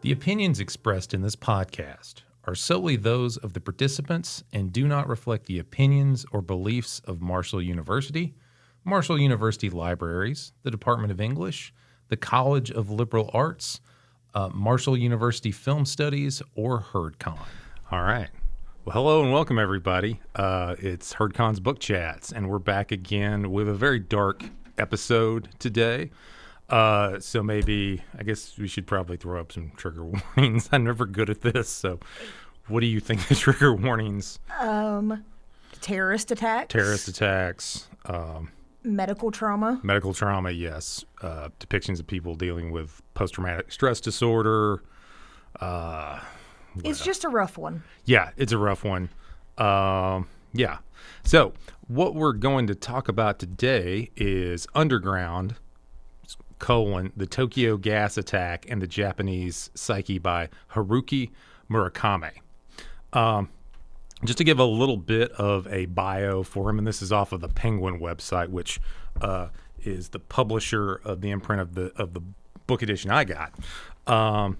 The opinions expressed in this podcast are solely those of the participants and do not reflect the opinions or beliefs of Marshall University, Marshall University Libraries, the Department of English, the College of Liberal Arts, Marshall University Film Studies, or HerdCon. All right. Well, hello and welcome, everybody. It's HerdCon's Book Chats, and we're back again with a very dark episode today. So maybe, I guess we should probably throw up some trigger warnings. I'm never good at this, so what do you think the trigger warnings? Terrorist attacks. Terrorist attacks. Medical trauma. Medical trauma, yes. Depictions of people dealing with post-traumatic stress disorder. It's just a rough one. Yeah, it's a rough one. Yeah. So what we're going to talk about today is Underground, the Tokyo gas attack and the Japanese psyche by Haruki Murakami. Just to give a little bit of a bio for him, and this is off of the Penguin website, which is the publisher of the imprint of the book edition I got. Haruki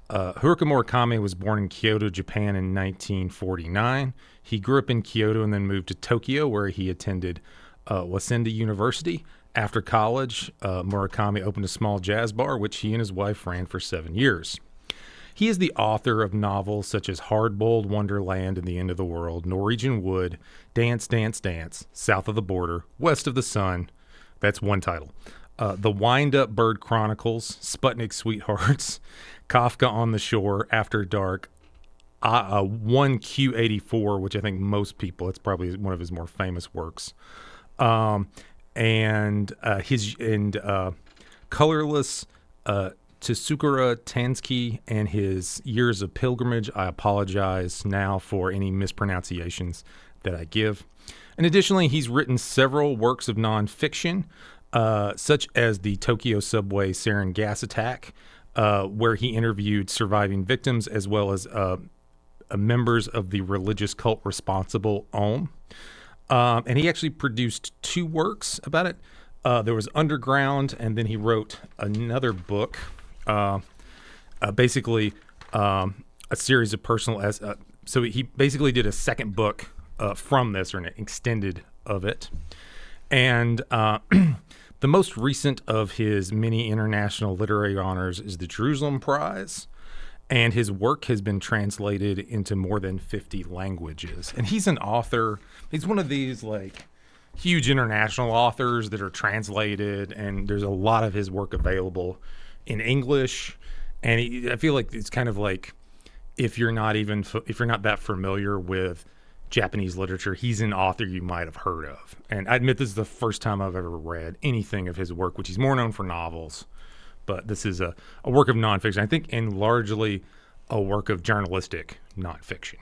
Murakami was born in Kyoto, Japan in 1949. He grew up in Kyoto and then moved to Tokyo, where he attended Waseda University. After college, Murakami opened a small jazz bar, which he and his wife ran for 7 years. He is the author of novels such as Hardboiled Wonderland and the End of the World, Norwegian Wood, Dance, Dance, Dance, South of the Border, West of the Sun. That's one title. The Wind-Up Bird Chronicles, Sputnik Sweethearts, Kafka on the Shore, After Dark, 1Q84, which I think most people, it's probably one of his more famous works. Colorless Tsukura Tansky and his Years of Pilgrimage. I apologize now for any mispronunciations that I give. And additionally, he's written several works of nonfiction, such as the Tokyo subway sarin gas attack, where he interviewed surviving victims as well as members of the religious cult responsible Aum. And he actually produced two works about it. There was Underground, and then he wrote another book, basically a series of personal. So he basically did a second book from this, or an extended of it. And the most recent of his many international literary honors is the Jerusalem Prize. And his work has been translated into more than 50 languages. And he's an author. He's one of these like huge international authors that are translated, and there's a lot of his work available in English. And I feel like it's kind of like if you're not that familiar with Japanese literature, he's an author you might have heard of. And I admit this is the first time I've ever read anything of his work, which he's more known for novels. But this is a work of nonfiction, I think, and largely a work of journalistic nonfiction.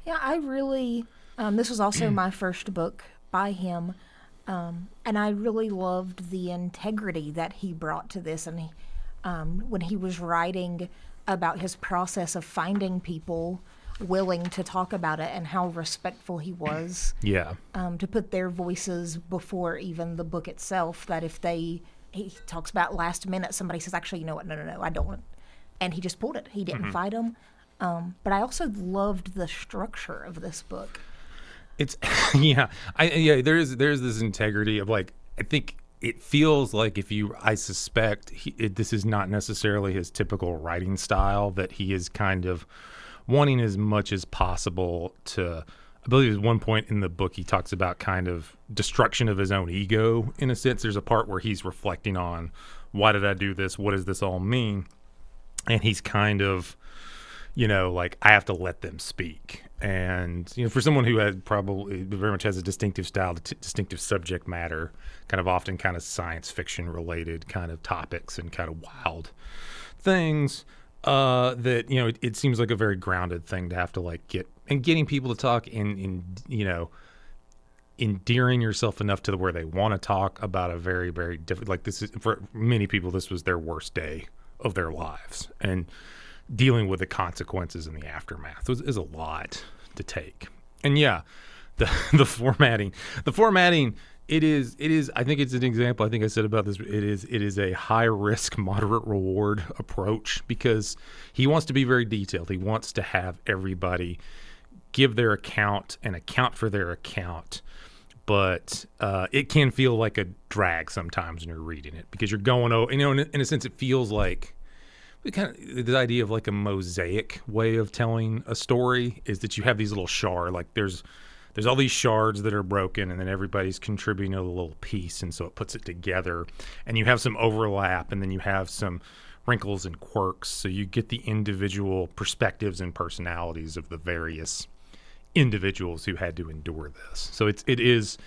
Yeah, I really, this was also my first book by him, and I really loved the integrity that he brought to this. And when he was writing about his process of finding people willing to talk about it and how respectful he was, to put their voices before even the book itself, that if he talks about last minute, somebody says, actually, you know what, no, I don't want, and he just pulled it. He didn't fight them. But I also loved the structure of this book. It's, there's this integrity of like, I think it feels like I suspect this is not necessarily his typical writing style, that he is kind of wanting as much as possible to, I believe at one point in the book, he talks about kind of destruction of his own ego. In a sense, there's a part where he's reflecting on, why did I do this? What does this all mean? And he's kind of, like, I have to let them speak. And, for someone who has probably very much has a distinctive style, distinctive subject matter, kind of often kind of science fiction related kind of topics and kind of wild things, that, it seems like a very grounded thing to have to like getting people to talk in endearing yourself enough to where they want to talk about a very, very different, like this is, for many people, this was their worst day of their lives, and dealing with the consequences and the aftermath is a lot to take. And the formatting It is. I think it's an example. I think I said about this. It is a high risk, moderate reward approach because he wants to be very detailed. He wants to have everybody give their account and account for their account. But it can feel like a drag sometimes when you're reading it because you're going, in a sense, it feels like the idea of like a mosaic way of telling a story is that you have these little shards, like there's all these shards that are broken and then everybody's contributing a little piece. And so it puts it together and you have some overlap and then you have some wrinkles and quirks. So you get the individual perspectives and personalities of the various individuals who had to endure this. So it is,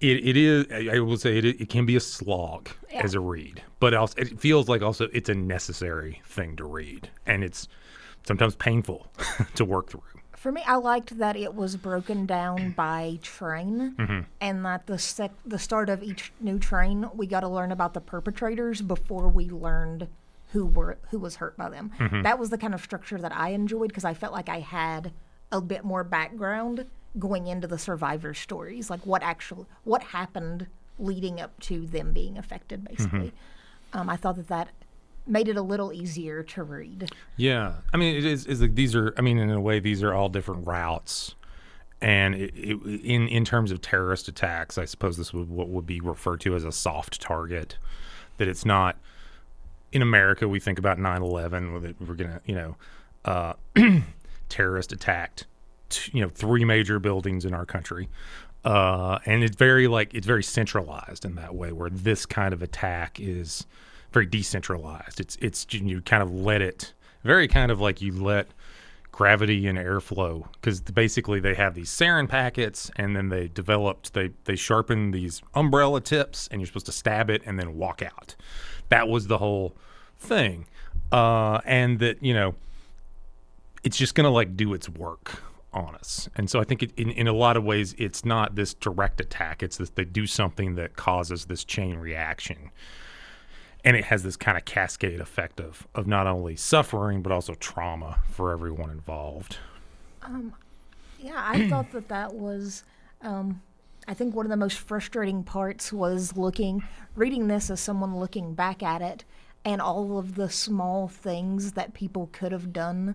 I will say it can be a slog as a read, but also it feels like also it's a necessary thing to read. And it's sometimes painful to work through. For me, I liked that it was broken down by train, and that the start of each new train, we got to learn about the perpetrators before we learned who was hurt by them. That was the kind of structure that I enjoyed because I felt like I had a bit more background going into the survivor stories, like what happened leading up to them being affected, basically. I thought that made it a little easier to read. Yeah. I mean, it is like these are, I mean, in a way, these are all different routes. And in terms of terrorist attacks, I suppose this would what would be referred to as a soft target. That it's not, in America, we think about 9/11, we're going to, terrorist attacked, 3 major buildings in our country. And it's very centralized in that way, where this kind of attack is very decentralized. It's you kind of let it very kind of like you let gravity and airflow, because basically they have these sarin packets and then they sharpen these umbrella tips and you're supposed to stab it and then walk out. That was the whole thing. And that, it's just gonna like do its work on us. And so I think in a lot of ways it's not this direct attack, it's this, they do something that causes this chain reaction. And it has this kind of cascade effect of not only suffering, but also trauma for everyone involved. Yeah, I thought that was, I think one of the most frustrating parts was reading this as someone looking back at it and all of the small things that people could have done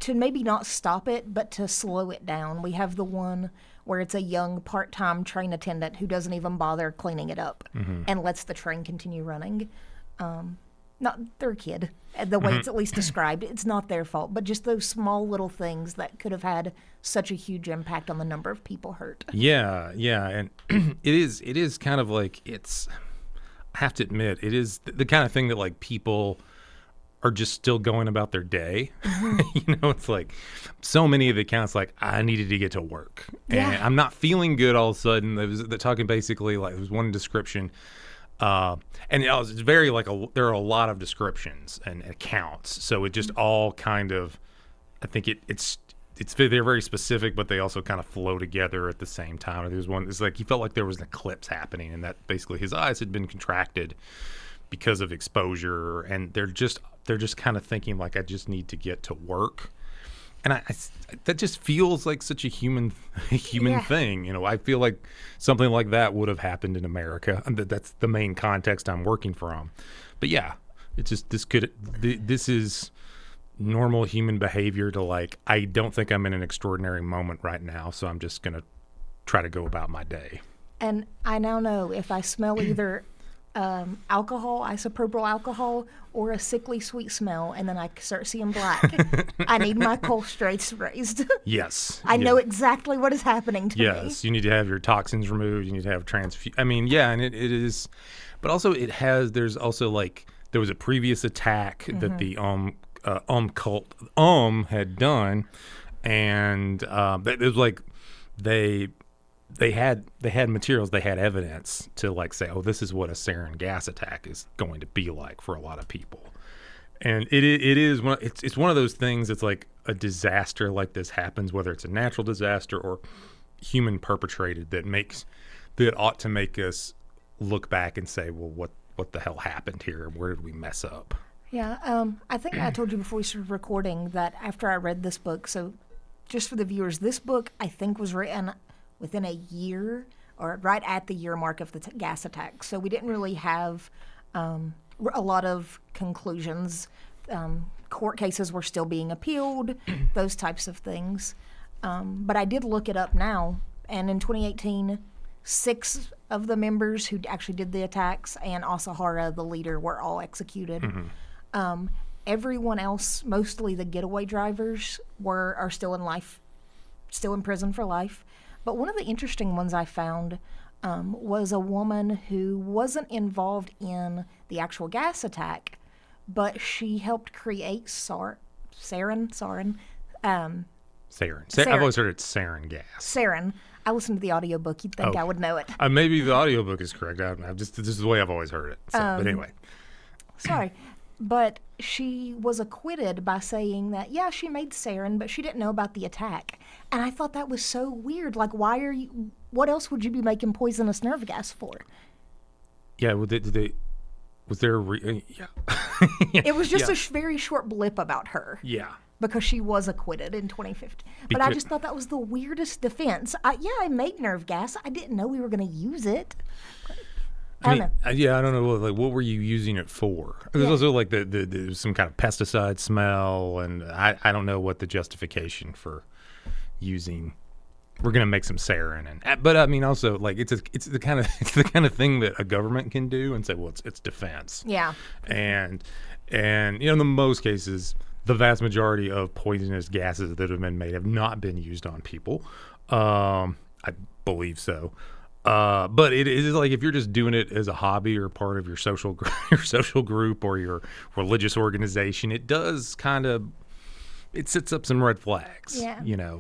to maybe not stop it, but to slow it down. We have the one where it's a young part-time train attendant who doesn't even bother cleaning it up and lets the train continue running. Not their kid, the way it's at least described. It's not their fault, but just those small little things that could have had such a huge impact on the number of people hurt. Yeah, and it is kind of like I have to admit, it is the kind of thing that like people are just still going about their day. It's like so many of the accounts like I needed to get to work and I'm not feeling good all of a sudden. They're talking basically like, there was one description and it's very like there are a lot of descriptions and accounts. So it just all kind of, I think they're very specific, but they also kind of flow together at the same time. There's one, it's like he felt like there was an eclipse happening and that basically his eyes had been contracted because of exposure, and they're just kind of thinking like, I just need to get to work. And that just feels like such a human thing. I feel like something like that would have happened in America. And that's the main context I'm working from. But yeah, it's just, this is normal human behavior to like, I don't think I'm in an extraordinary moment right now, so I'm just going to try to go about my day. And I now know if I smell either alcohol, isopropyl alcohol, or a sickly sweet smell, and then I start seeing black, I need my cholesterol raised. Yes. I know exactly what is happening to me. Yes, you need to have your toxins removed. You need to have I mean, yeah, and it is, but also there's also like, there was a previous attack that the cult had done, and it was like they had materials, they had evidence to like say, oh, this is what a sarin gas attack is going to be like for a lot of people. And it's one of those things that's like a disaster like this happens, whether it's a natural disaster or human perpetrated, that ought to make us look back and say, well, what the hell happened here? Where did we mess up? Yeah, I think I told you before we started recording that after I read this book, so just for the viewers, this book I think was written within a year or right at the year mark of the gas attack. So we didn't really have a lot of conclusions. Court cases were still being appealed, those types of things. But I did look it up now, and in 2018, 6 of the members who actually did the attacks and Asahara, the leader, were all executed. Everyone else, mostly the getaway drivers, are still in prison for life. But one of the interesting ones I found was a woman who wasn't involved in the actual gas attack, but she helped create sarin. I've always heard it's sarin gas. Sarin. I listened to the audiobook. You'd think I would know it. Maybe the audiobook is correct. I don't know. This is the way I've always heard it. So, but anyway. Sorry. But she was acquitted by saying that, yeah, she made sarin, but she didn't know about the attack. And I thought that was so weird. Like, what else would you be making poisonous nerve gas for? Yeah, was there yeah. It was just a very short blip about her. Yeah. Because she was acquitted in 2015. But I just thought that was the weirdest defense. I made nerve gas. I didn't know we were going to use it. I don't know. Yeah, I don't know. Like, what were you using it for? There's also like the some kind of pesticide smell, and I don't know what the justification for using. We're gonna make some sarin, but I mean, also like it's the kind of thing that a government can do and say, well, it's defense. Yeah. And in the most cases, the vast majority of poisonous gases that have been made have not been used on people. I believe so. But it is like if you're just doing it as a hobby or part of your social group or your religious organization, it does it sets up some red flags. Yeah.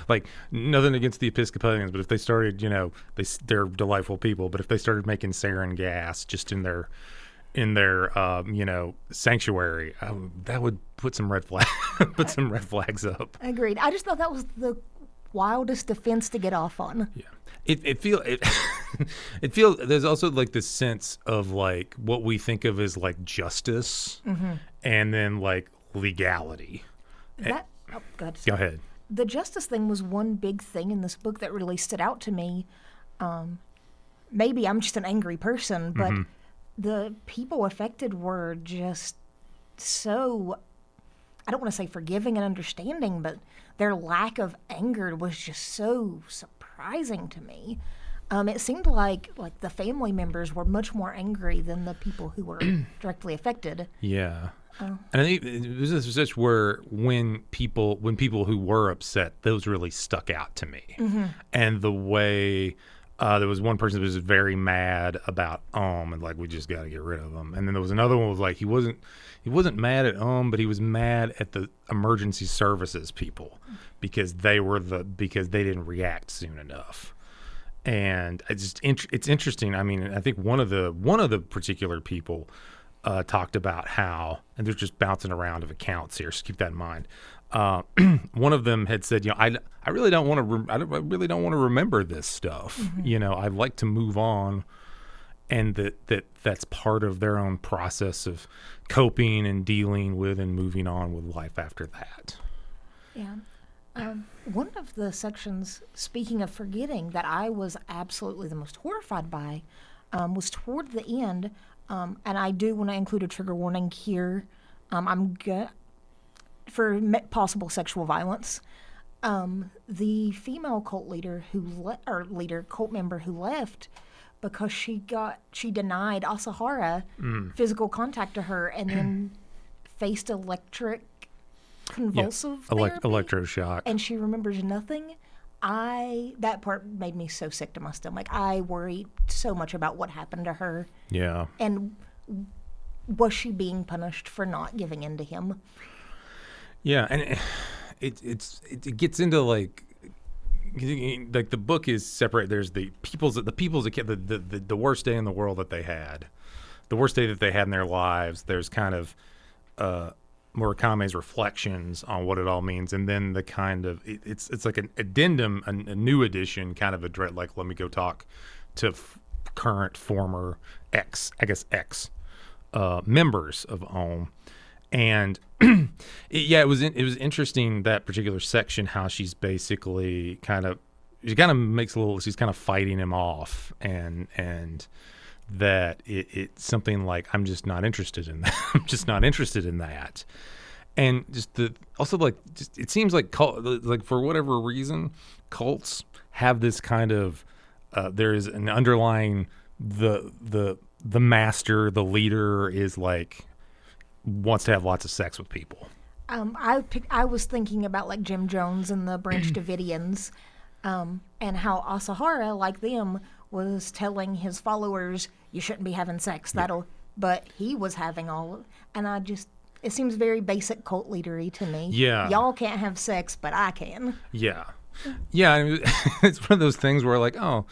Like nothing against the Episcopalians, but if they started, they're delightful people, but if they started making sarin gas just in their sanctuary, that would put some red flags up. Agreed. I just thought that was the wildest defense to get off on. Yeah. It feels there's also like this sense of like what we think of as like justice and then like legality. Go ahead. The justice thing was one big thing in this book that really stood out to me. Maybe I'm just an angry person, but the people affected were just so, I don't want to say forgiving and understanding, but their lack of anger was just so surprising to me. It seemed like the family members were much more angry than the people who were directly affected. Yeah. And I think it was such where when people who were upset, those really stuck out to me. And the way there was one person that was very mad about and like we just got to get rid of him. And then there was another one was like he wasn't mad at but he was mad at the emergency services people because they didn't react soon enough. And it's interesting. I mean, I think one of the particular people talked about how, and they're just bouncing around of accounts here, so keep that in mind. One of them had said, I really don't want to remember this stuff. I'd like to move on, and that's part of their own process of coping and dealing with and moving on with life after that. Yeah. One of the sections, speaking of forgetting, that I was absolutely the most horrified by was toward the end. And I do want to include a trigger warning here. For possible sexual violence. The female cult leader cult member who left because she denied Asahara physical contact to her and then faced electric convulsive therapy. Electroshock. And she remembers nothing. That part made me so sick to my stomach. I worried so much about what happened to her. Yeah. And was she being punished for not giving in to him? Yeah, and it gets into like the book is separate. There's the worst day in the world that they had, the worst day that they had in their lives. There's kind of Murakami's reflections on what it all means, and then the kind of it's like an addendum, a new edition, kind of a dread. Like, let me go talk to current, former ex members of OHM. And it was interesting, that particular section, how she's basically she kind of makes a little. She's kind of fighting him off, and that it's something like, I'm just not interested in that. I'm just not interested in that. And just it seems like like for whatever reason, cults have this kind of there is an underlying the master, the leader is like wants to have lots of sex with people. I was thinking about like Jim Jones and the Branch Davidians, and how Asahara, like them, was telling his followers, you shouldn't be having sex. But he was having and it seems very basic cult leadery to me. Yeah. Y'all can't have sex, but I can. Yeah. Yeah. I mean, it's one of those things where like, oh,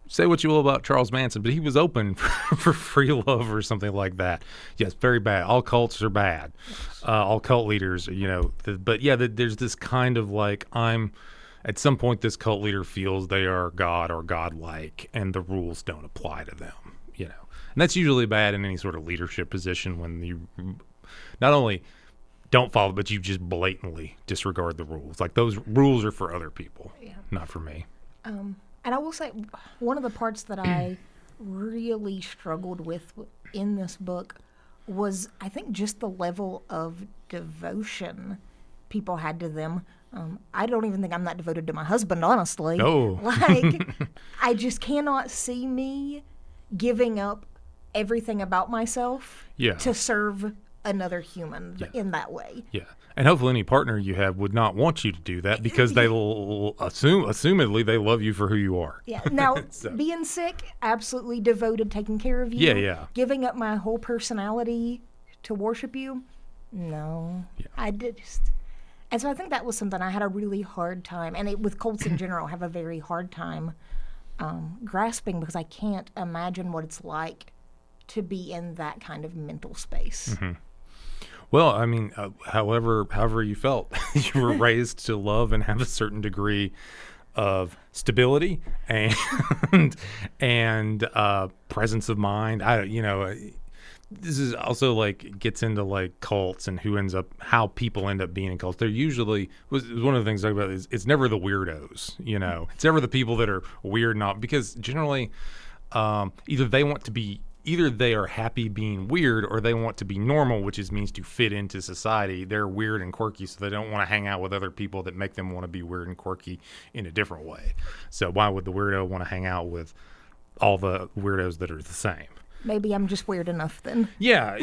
say what you will about Charles Manson, but he was open for free love or something like that. Yes, very bad. All cults are bad. All cult leaders, but yeah, there's this kind of like, at some point this cult leader feels they are God or godlike and the rules don't apply to them, And that's usually bad in any sort of leadership position when you not only don't follow, but you just blatantly disregard the rules. Like those rules are for other people, not for me. And I will say, one of the parts that I really struggled with in this book was, I think, just the level of devotion people had to them. I don't even think I'm that devoted to my husband, honestly. No. Like, I just cannot see me giving up everything about myself to serve another human in that way. Yeah. And hopefully any partner you have would not want you to do that because they'll assumedly they love you for who you are. Yeah. Now, being sick, absolutely devoted, taking care of you. Yeah. Giving up my whole personality to worship you, no. Yeah. I did just... And so I think that was something I had a really hard time, and with cults in general, have a very hard time grasping, because I can't imagine what it's like to be in that kind of mental space. Mm-hmm. Well, I mean, however you felt, you were raised to love and have a certain degree of stability and presence of mind. This is also like gets into like cults and how people end up being in cults. They're usually was one of the things I talk about is it's never the weirdos, It's never the people that are weird, not because generally either they are happy being weird or they want to be normal, which means to fit into society. They're weird and quirky, so they don't want to hang out with other people that make them want to be weird and quirky in a different way. So why would the weirdo want to hang out with all the weirdos that are the same? Maybe I'm just weird enough then. Yeah.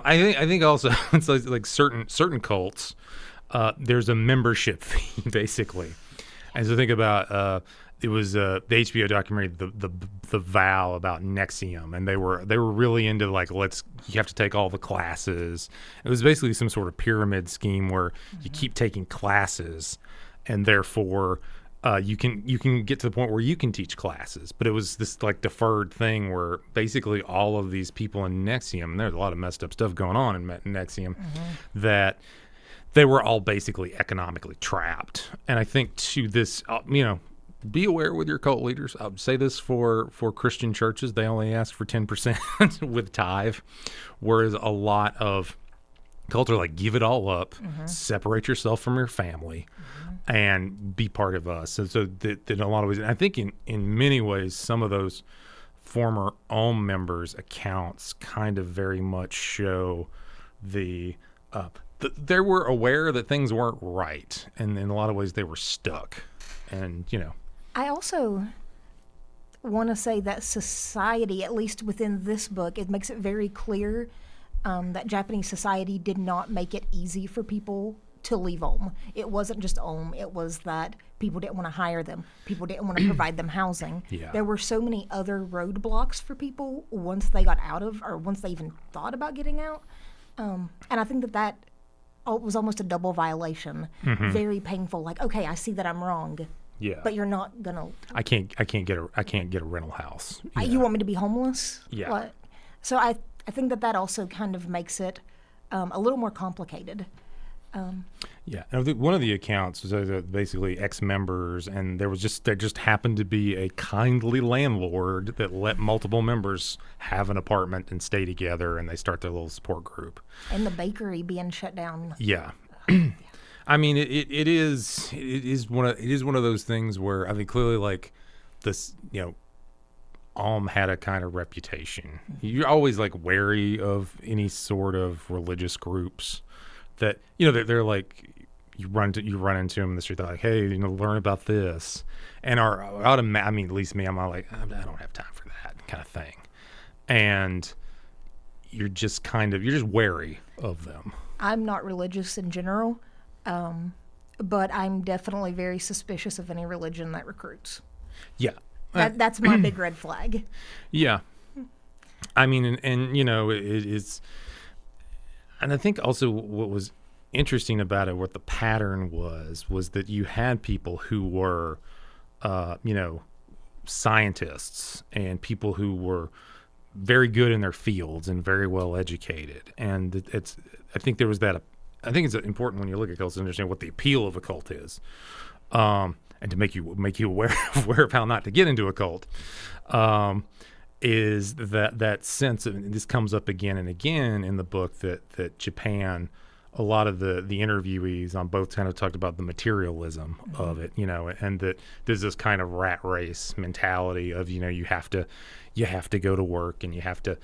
I think also it's like certain cults. There's a membership fee basically, and so think about it was the HBO documentary the Vow about Nexium, and they were really into like you have to take all the classes. It was basically some sort of pyramid scheme where you keep taking classes, and therefore. You can get to the point where you can teach classes, but it was this like deferred thing where basically all of these people in Nexium, and there's a lot of messed up stuff going on in Nexium, that they were all basically economically trapped. And I think to this, be aware with your cult leaders. I would say this for Christian churches, they only ask for 10% with tithe, whereas a lot of cults are like, give it all up, separate yourself from your family, and be part of us. So that in a lot of ways, and I think in many ways, some of those former OM members' accounts kind of very much show they were aware that things weren't right, and in a lot of ways they were stuck. And I also want to say that society, at least within this book, it makes it very clear that Japanese society did not make it easy for people to leave Ulm. It wasn't just Ulm. It was that people didn't want to hire them. People didn't want to provide them housing. Yeah. There were so many other roadblocks for people once they got out of, or once they even thought about getting out. And I think that was almost a double violation. Very painful. Like, okay, I see that I'm wrong. Yeah. But you're not gonna. I can't get a rental house. You want me to be homeless? Yeah. What? So I think that also kind of makes it a little more complicated. Yeah, and I think one of the accounts was basically ex-members, and there just happened to be a kindly landlord that let multiple members have an apartment and stay together, and they start their little support group. And the bakery being shut down. Yeah. I mean, it is one of those things where I mean, clearly, like this, had a kind of reputation. You're always like wary of any sort of religious groups that they're like you run into them in the street. They're like, hey, learn about this, and I mean, at least me, I'm all like, I don't have time for that kind of thing, and you're just wary of them. I'm not religious in general, but I'm definitely very suspicious of any religion that recruits. Yeah. That's my big red flag. Yeah. I mean, and it is, and I think also what was interesting about it, what the pattern was that you had people who were, scientists and people who were very good in their fields and very well educated. And I think there was that, I think it's important when you look at cults to understand what the appeal of a cult is. And to make you aware of how not to get into a cult, is that sense of, and this comes up again and again in the book, that Japan, a lot of the interviewees on both kind of talked about the materialism of it, and that there's this kind of rat race mentality of you have to go to work, and you have to.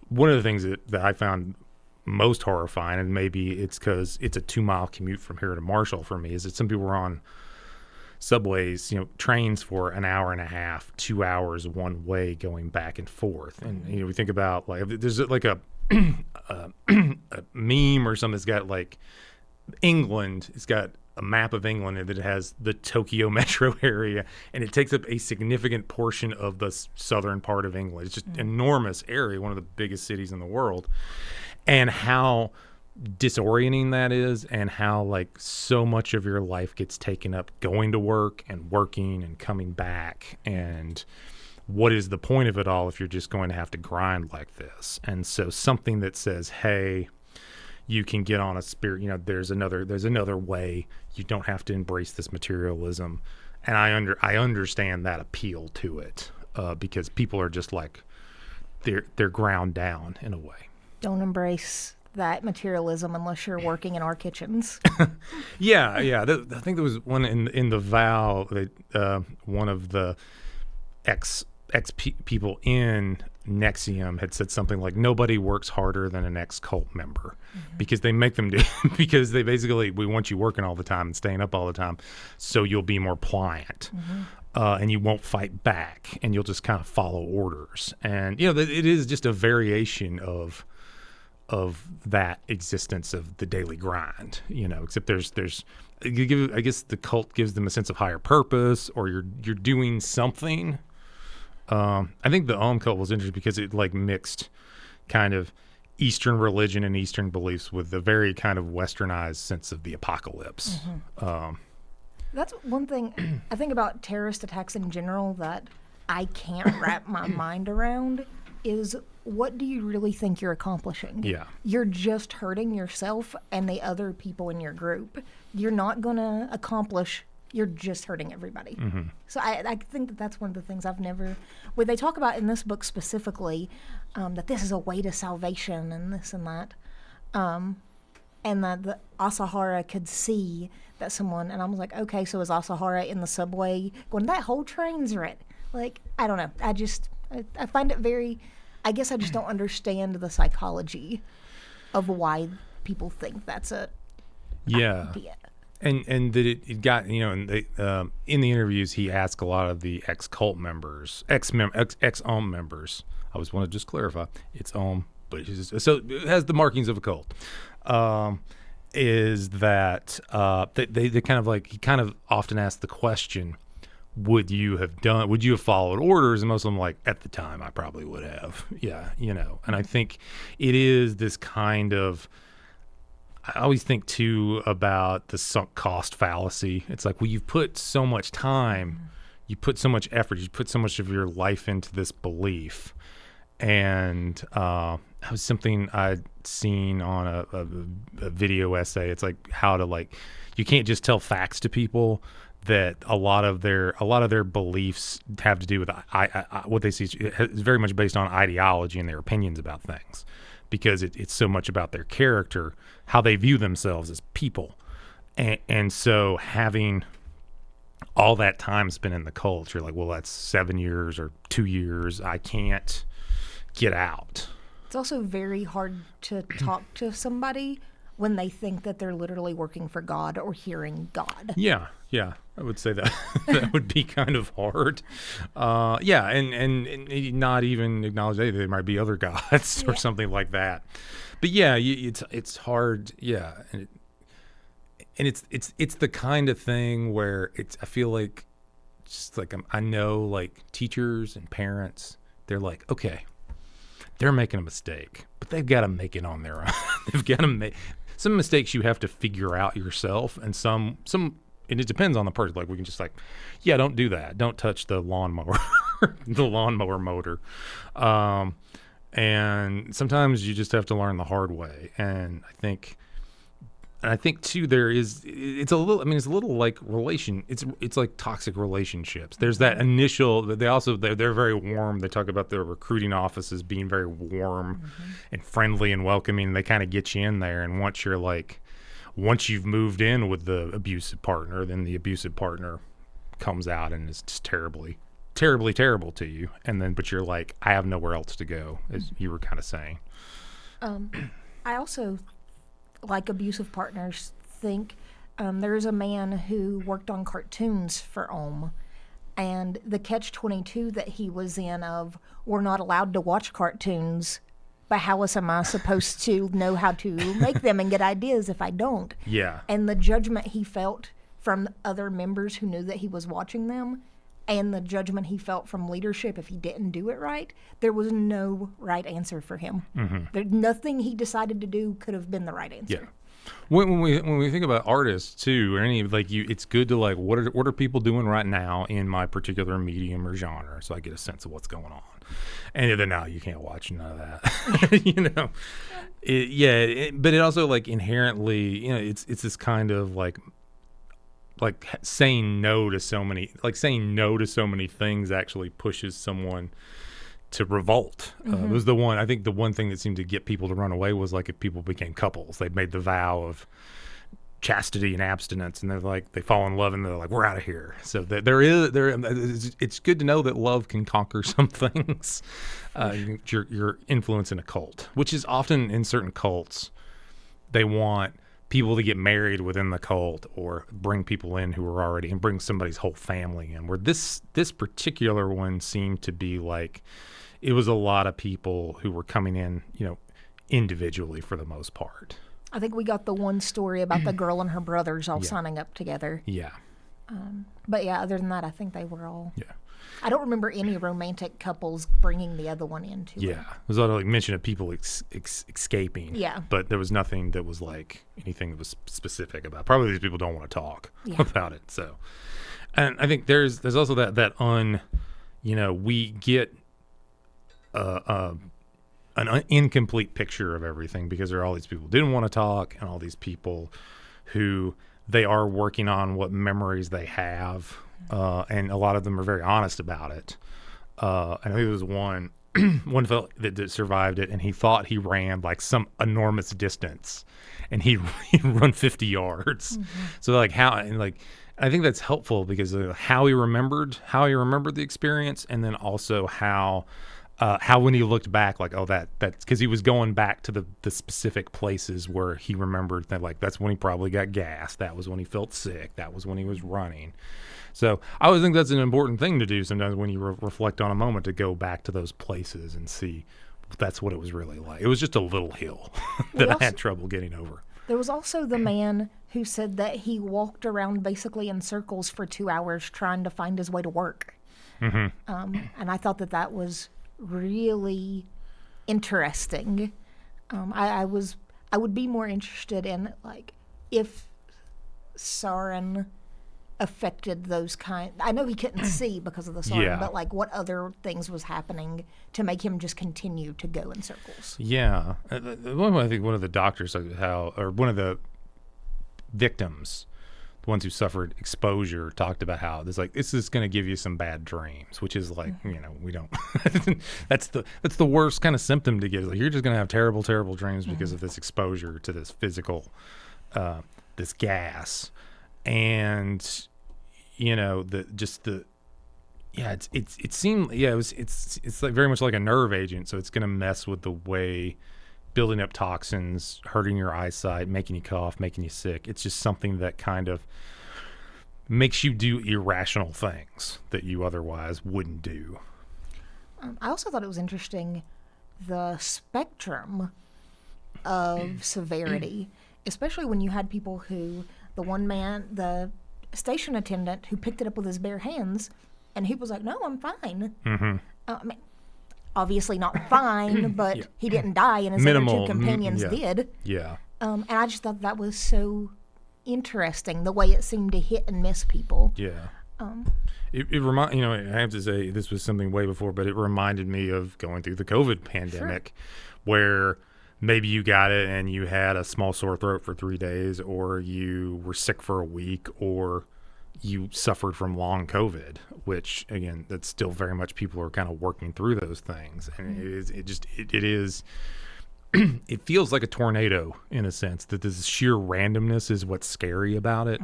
One of the things that I found most horrifying, and maybe it's because it's a 2-mile commute from here to Marshall for me, is that some people were on subways, trains for an hour and a half, 2 hours one way going back and forth. And, we think about like, there's like a meme or something that's got like England. It's got a map of England and it has the Tokyo metro area, and it takes up a significant portion of the southern part of England. It's just an enormous area, one of the biggest cities in the world. And how disorienting that is, and how like so much of your life gets taken up going to work and working and coming back, and what is the point of it all if you're just going to have to grind like this? And so something that says, hey, you can get on a spirit, there's another way, you don't have to embrace this materialism. And I understand that appeal to it, because people are just like they're ground down in a way. Don't embrace that materialism unless you're working in our kitchens. Yeah. I think there was one in the Vow that one of the ex people in Nexium had said something like, nobody works harder than an ex-cult member, because they make them do, because they basically, we want you working all the time and staying up all the time, so you'll be more pliant. And you won't fight back, and you'll just kind of follow orders. And it is just a variation of that existence of the daily grind, except there's I guess the cult gives them a sense of higher purpose, or you're doing something. I think the cult was interesting because it like mixed kind of Eastern religion and Eastern beliefs with the very kind of westernized sense of the apocalypse. That's one thing I think about terrorist attacks in general that I can't wrap my mind around is, what do you really think you're accomplishing? Yeah. You're just hurting yourself and the other people in your group. You're not going to accomplish, you're just hurting everybody. So I think that's one of the things I've never, where they talk about in this book specifically, that this is a way to salvation and this and that. And that the Asahara could see that someone, and I was like, okay, so is Asahara in the subway going, that whole train's red? Like, I don't know. I find it very, I guess I just don't understand the psychology of why people think that's a idea. And that it got, and they, in the interviews, he asked a lot of the ex-cult members, ex-Om members. I always want to just clarify, it's Om, but so it has the markings of a cult. Is that they kind of like, he kind of often asked the question, would you have followed orders? And most of them like, at the time, I probably would have. Yeah, and I think it is this kind of, I always think too about the sunk cost fallacy. It's like, well, you've put so much time, you put so much effort, you put so much of your life into this belief. And that was something I'd seen on a video essay. It's like how to, like, you can't just tell facts to people, that a lot of their beliefs have to do with what they see is very much based on ideology and their opinions about things, because it's so much about their character, how they view themselves as people. And so having all that time spent in the cult, you're like, well, that's 7 years or 2 years. I can't get out. It's also very hard to talk to somebody when they think that they're literally working for God or hearing God. Yeah, I would say that that would be kind of hard. And not even acknowledge that there might be other gods or something like that. But yeah, it's hard. Yeah, and it's the kind of thing where I feel like just like I know like teachers and parents, they're like, okay, they're making a mistake, but they've got to make it on their own. They've got to make some mistakes you have to figure out yourself, and some, and it depends on the person. Like we can just like, yeah, don't do that. Don't touch the lawnmower, the lawnmower motor. And sometimes you just have to learn the hard way. And I think too, it's a little like it's like toxic relationships. There's that initial, they're very warm. They talk about their recruiting offices being very warm and friendly and welcoming. They kind of get you in there. And once you've moved in with the abusive partner, then the abusive partner comes out and is just terribly, terribly terrible to you. And then, but you're like, I have nowhere else to go, as you were kind of saying. I also, like abusive partners, think there's a man who worked on cartoons for Ohm, and the catch-22 that he was in of, we're not allowed to watch cartoons, but how else am I supposed to know how to make them and get ideas if I don't? Yeah. And the judgment he felt from other members who knew that he was watching them, and the judgment he felt from leadership if he didn't do it right, there was no right answer for him. Nothing he decided to do could have been the right answer. Yeah. When we think about artists too, or any like you, it's good to like what are people doing right now in my particular medium or genre, so I get a sense of what's going on. And then now you can't watch none of that, you know. But it also like inherently, you know, it's this kind of like saying no to so many things actually pushes someone to revolt. It was the one thing that seemed to get people to run away was like if people became couples, they'd made the vow of chastity and abstinence, and they're like, they fall in love and they're like, we're out of here. So it's good to know that love can conquer some things. Your influence in a cult, which is often in certain cults, they want people to get married within the cult or bring people in who are already, and bring somebody's whole family in, where this particular one seemed to be like, it was a lot of people who were coming in, you know, individually for the most part. I think we got the one story about the girl and her brothers all signing up together. Yeah. But yeah, other than that, I think they were all. Yeah. I don't remember any romantic couples bringing the other one into it. Yeah. There's a lot of like mention of people escaping. Yeah. But there was nothing that was like anything that was specific about. Probably these people don't want to talk about it. So, and I think there's also that we get an incomplete picture of everything because there are all these people who didn't want to talk, and all these people who they are working on what memories they have, and a lot of them are very honest about it. And I think there was one fellow that survived it, and he thought he ran like some enormous distance, and he'd run 50 yards. So like I think that's helpful because of how he remembered the experience, and then also how when he looked back, like, oh, that's because he was going back to the specific places where he remembered that, like, that's when he probably got gas. That was when he felt sick. That was when he was running. So I always think that's an important thing to do sometimes when you reflect on a moment, to go back to those places and see that's what it was really like. It was just a little hill that I had trouble getting over. There was also the man who said that he walked around basically in circles for 2 hours trying to find his way to work. And I thought that was really interesting. I would be more interested in, like, if Sauron affected those kind. I know he couldn't see because of the Sauron, but like what other things was happening to make him just continue to go in circles. Yeah, I think one of the doctors, or one of the victims, the ones who suffered exposure, talked about how this is going to give you some bad dreams, which is like, we don't. that's the worst kind of symptom to get. Like, you're just going to have terrible, terrible dreams because of this exposure to this physical this gas, and it seemed it's like very much like a nerve agent, so it's going to mess with the way, building up toxins, hurting your eyesight, making you cough, making you sick. It's just something that kind of makes you do irrational things that you otherwise wouldn't do. I also thought it was interesting, the spectrum of severity, especially when you had people who, the station attendant who picked it up with his bare hands, and he was like, "No, I'm fine." Mm-hmm. I mean, obviously not fine, but Yeah. he didn't die, and his Minimal, other two companions yeah. did. Yeah. And I just thought that was so interesting, the way it seemed to hit and miss people. Yeah. I have to say, this was something way before, but it reminded me of going through the COVID pandemic, where maybe you got it and you had a small sore throat for 3 days, or you were sick for a week, or you suffered from long COVID, which, again, that's still very much, people are kind of working through those things. And it feels like a tornado, in a sense, that this sheer randomness is what's scary about it.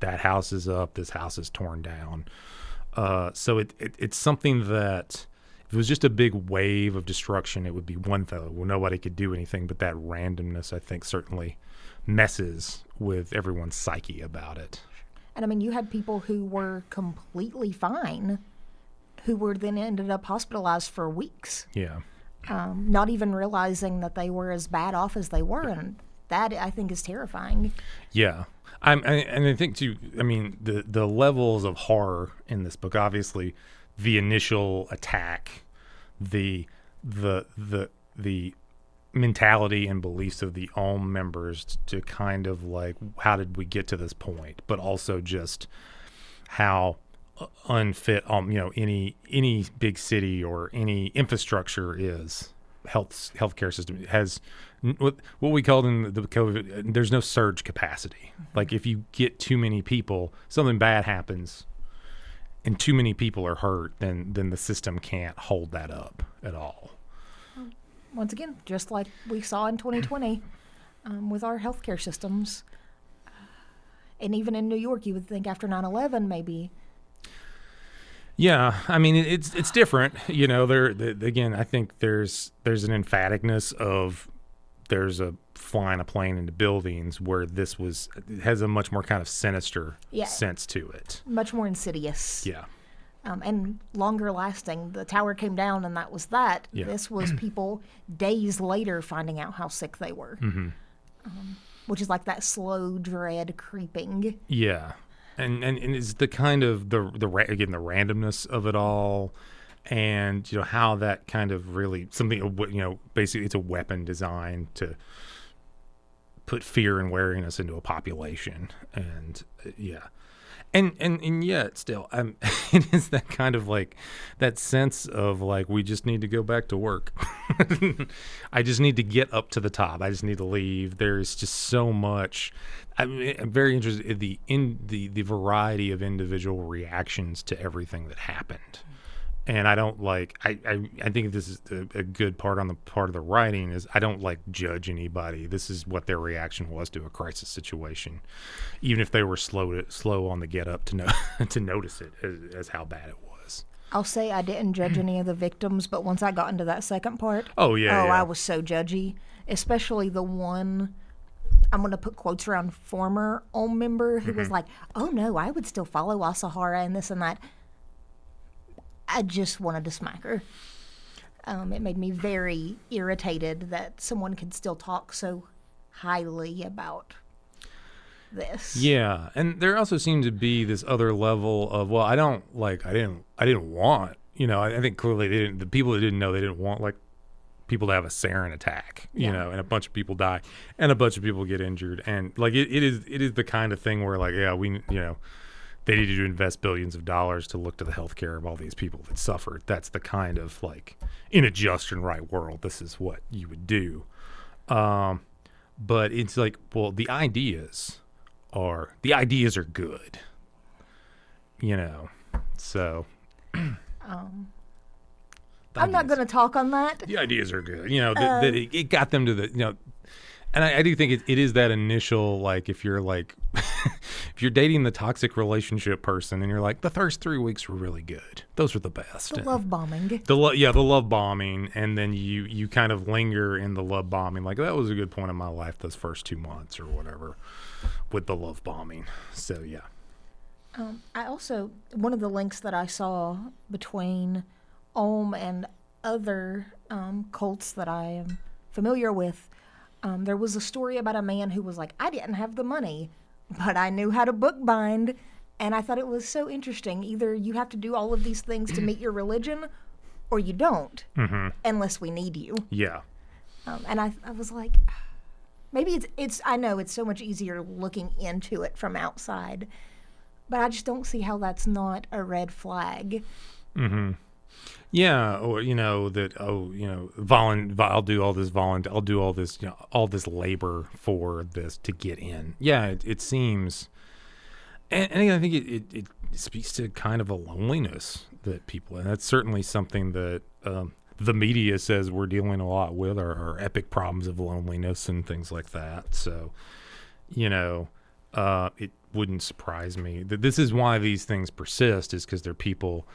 That house is up, this house is torn down. So it's something that, if it was just a big wave of destruction, it would be one thing. Well, nobody could do anything, but that randomness, I think, certainly messes with everyone's psyche about it. And I mean, you had people who were completely fine, who were then ended up hospitalized for weeks. Yeah. Not even realizing that they were as bad off as they were, and that, I think, is terrifying. Yeah, and I think too. I mean, the levels of horror in this book. Obviously, the initial attack, the mentality and beliefs of the Ohm members to kind of like, how did we get to this point? But also just how unfit any big city or any infrastructure is. Healthcare system has what we called in the COVID, there's no surge capacity. Like, if you get too many people, something bad happens and too many people are hurt, then the system can't hold that up at all. Once again, just like we saw in 2020 with our healthcare systems. And even in New York, you would think after 9/11 maybe. Yeah, I mean, it's different. Again, I think there's an emphaticness of, there's a flying a plane into buildings, where this has a much more kind of sinister sense to it. Much more insidious. Yeah. And longer lasting. The tower came down and that was that. Yeah. This was people days later finding out how sick they were. Mm-hmm. Which is like that slow dread creeping. Yeah. And it's the kind of the randomness of it all, and how that kind of really something, basically it's a weapon designed to put fear and wariness into a population. And and yet still, it is that kind of like that sense of like, we just need to go back to work. I just need to get up to the top. I just need to leave. There's just so much. I'm very interested in the variety of individual reactions to everything that happened. And I don't I think this is a good part on the part of the writing, is I don't judge anybody. This is what their reaction was to a crisis situation, even if they were slow on the get up to know to notice it as how bad it was. I'll say I didn't judge any of the victims, but once I got into that second part, yeah. I was so judgy, especially the one, I'm going to put quotes around, former Ohm member who was like, "Oh no, I would still follow Asahara and this and that." I just wanted to smack her. It made me very irritated that someone could still talk so highly about this. Yeah, and there also seemed to be this other level of, well, I didn't want, I think clearly the people that didn't know, they didn't want people to have a sarin attack, and a bunch of people die and a bunch of people get injured, and it is the kind of thing where they needed to invest billions of dollars to look to the healthcare of all these people that suffered. That's the kind of in a just and right world, this is what you would do. But it's the ideas are good, so. I'm not going to talk on that. The ideas are good. It got them to And I do think it is that initial, like, if you're like, if you're dating the toxic relationship person and you're like, the first 3 weeks were really good. Those were the best. The love bombing. The love bombing. And then you kind of linger in the love bombing. Like, that was a good point in my life, those first 2 months or whatever with the love bombing. So, yeah. I also, one of the links that I saw between Ohm and other cults that I am familiar with, there was a story about a man who was like, I didn't have the money, but I knew how to bookbind. And I thought it was so interesting. Either you have to do all of these things to meet your religion, or you don't, unless we need you. Yeah. And I was like, maybe it's. I know it's so much easier looking into it from outside, but I just don't see how that's not a red flag. Mm-hmm. Yeah, or that I'll do all this I'll do all this all this labor for this to get in. Yeah, it seems, and I think it speaks to kind of a loneliness that people, and that's certainly something that the media says we're dealing a lot with, our epic problems of loneliness and things like that. So, it wouldn't surprise me that this is why these things persist, is because they're people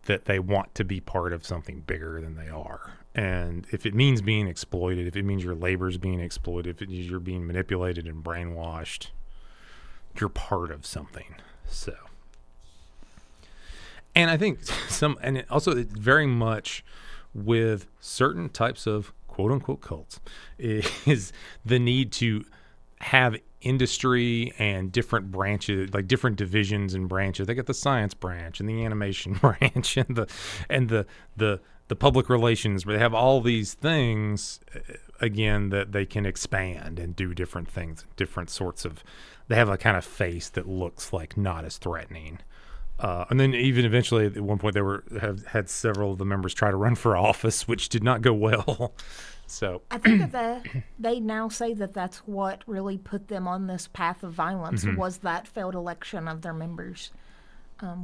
that they want to be part of something bigger than they are. And if it means being exploited, if it means your labor's being exploited, if it means you're being manipulated and brainwashed, you're part of something. So, and I think and also it's very much with certain types of quote unquote cults is the need to have industry and different branches, like different divisions and branches. They got the science branch and the animation branch and the public relations, but they have all these things again that they can expand and do different things, different sorts of. They have a kind of face that looks like not as threatening. And then even eventually at one point had several of the members try to run for office, which did not go well. So I think that they now say that that's what really put them on this path of violence, was that failed election of their members.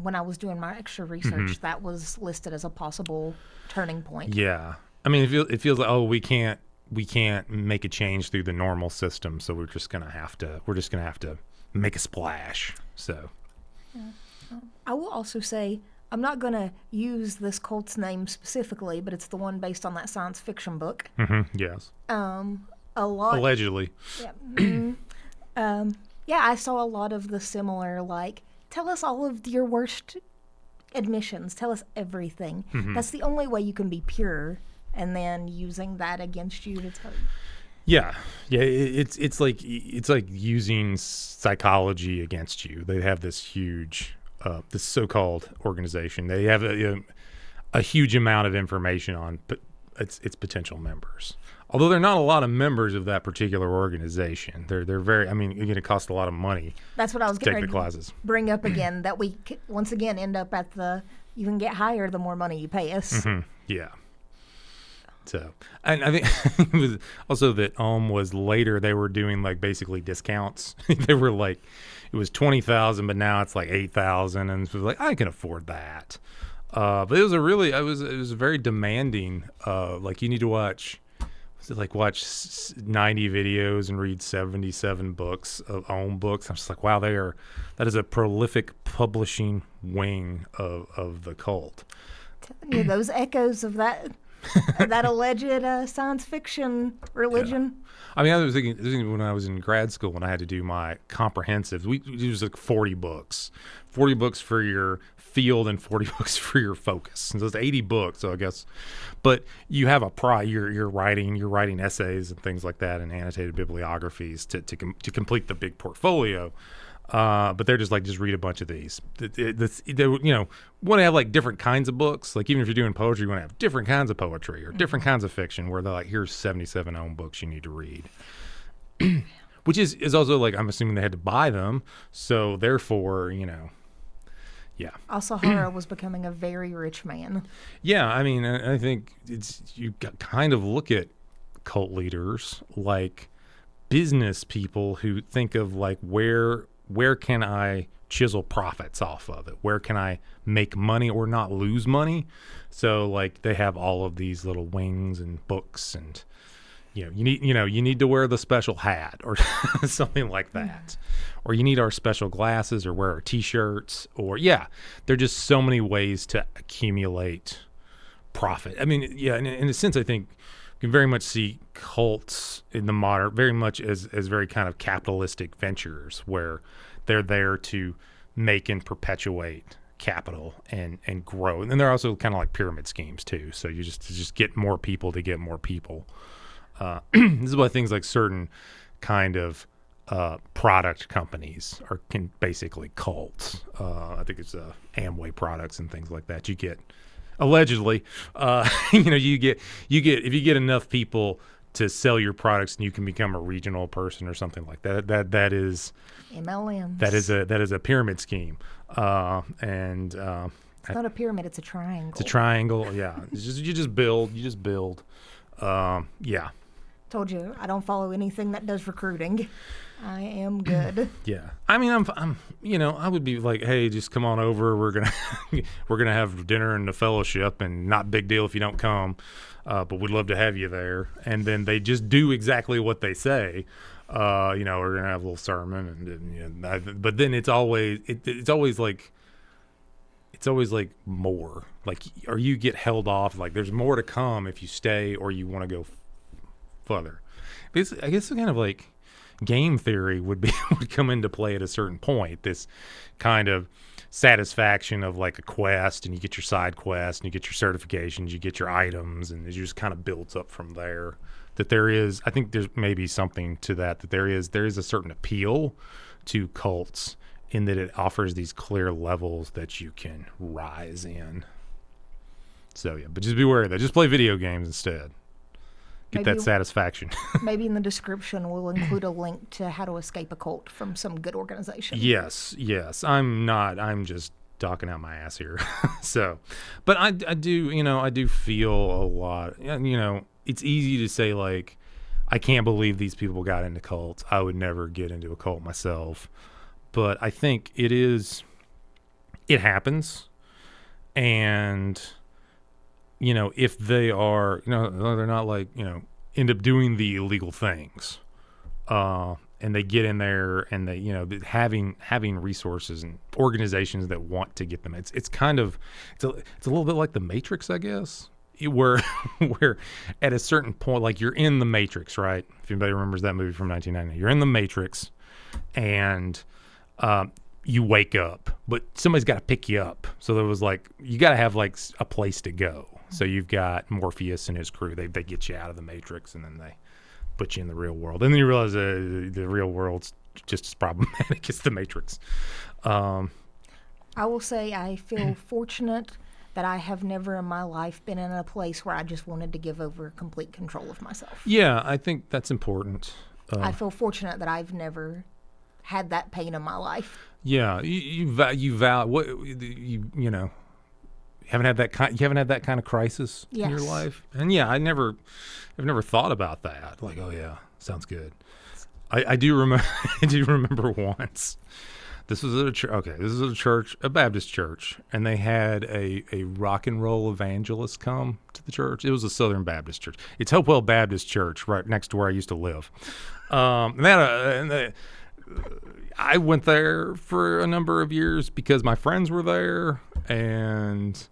When I was doing my extra research, that was listed as a possible turning point. Yeah, I mean, it feels like, we can't make a change through the normal system, so we're just gonna have to make a splash. So I will also say, I'm not going to use this cult's name specifically, but it's the one based on that science fiction book. Yes. A lot. Allegedly. Yeah. I saw a lot of the similar, like, tell us all of your worst admissions. Tell us everything. That's the only way you can be pure, and then using that against you to tell you. Yeah. It's like using psychology against you. They have this huge, this so-called organization. They have a huge amount of information on its potential members. Although there are not a lot of members of that particular organization. They're very. I mean, it costs a lot of money. That's what I was getting ready the classes. Bring up again. That we once again end up at you can get higher the more money you pay us. Yeah. So, and I think it was also that was later they were doing like basically discounts. They were like, it was 20,000, but now it's like 8,000, and it was like I can afford that. But it was it was very demanding. Like you need to watch 90 videos and read 77 books of own books. I'm just like, wow, that is a prolific publishing wing of the cult. Telling you, those echoes of that. That alleged science fiction religion. Yeah. I mean, I was thinking when I was in grad school, when I had to do my comprehensives, it was like 40 books for your field and 40 books for your focus. And so it's 80 books, so I guess. But you have you're writing essays and things like that and annotated bibliographies to complete the big portfolio. But they're just read a bunch of these. They want to have like different kinds of books. Like even if you're doing poetry, you want to have different kinds of poetry or different kinds of fiction where they're like, here's 77 own books you need to read. Which is also like, I'm assuming they had to buy them. So therefore, yeah. Asahara was becoming a very rich man. Yeah. I mean, I think you kind of look at cult leaders like business people who think of like, where can I chisel profits off of it? Where can I make money or not lose money? So like they have all of these little wings and books and, you need to wear the special hat or something like that, or you need our special glasses or wear our T-shirts, or there are just so many ways to accumulate profit. I mean, in a sense, I think you can very much see cults in the modern, very much as very kind of capitalistic ventures where they're there to make and perpetuate capital and grow. And then they're also kind of like pyramid schemes too. So you just get more people to get more people. This is why things like certain kind of product companies can basically cults. I think it's Amway products and things like that. You get allegedly, you get if you get enough people to sell your products, and you can become a regional person or something like that. That is MLMs. That is a pyramid scheme, It's not a pyramid; it's a triangle. It's a triangle. Yeah, you just build. Yeah. Told you, I don't follow anything that does recruiting. I am good. Yeah. I mean, I'm I would be like, hey, just come on over. We're gonna have dinner and a fellowship, and not big deal if you don't come, but we'd love to have you there. And then they just do exactly what they say. We're gonna have a little sermon, but then it's always like more. Like, or you get held off. Like, there's more to come if you stay, or you want to go further. I guess it's kind of like game theory would come into play at a certain point. This kind of satisfaction of like a quest, and you get your side quest, and you get your certifications, you get your items, and it just kind of builds up from there. I think there's maybe something to that there is a certain appeal to cults in that it offers these clear levels that you can rise in. So but just beware of that. Just play video games instead. Get that satisfaction. Maybe in the description we'll include a link to how to escape a cult from some good organization. Yes. I'm just talking out my ass here. So, but I do feel a lot, it's easy to say, like, I can't believe these people got into cults. I would never get into a cult myself. But I think it happens. And if they are, they're not like, end up doing the illegal things, and they get in there and they, having resources and organizations that want to get them. It's a little bit like the Matrix, I guess, where at a certain point, like, you're in the Matrix, right? If anybody remembers that movie from 1990, you're in the Matrix, and you wake up, but somebody's got to pick you up. So there was like, you got to have like a place to go. So you've got Morpheus and his crew. They get you out of the Matrix, and then they put you in the real world. And then you realize the real world's just as problematic as the Matrix. I will say I feel fortunate that I have never in my life been in a place where I just wanted to give over complete control of myself. Yeah, I think that's important. I feel fortunate that I've never had that pain in my life. Yeah, you haven't had that kind of crisis in your life. And I've never thought about that. Like, oh yeah, sounds good. I do remember once. This was at a church. Okay, this is a church, a Baptist church, and they had a rock and roll evangelist come to the church. It was a Southern Baptist church. It's Hopewell Baptist Church, right next to where I used to live. I went there for a number of years because my friends were there, and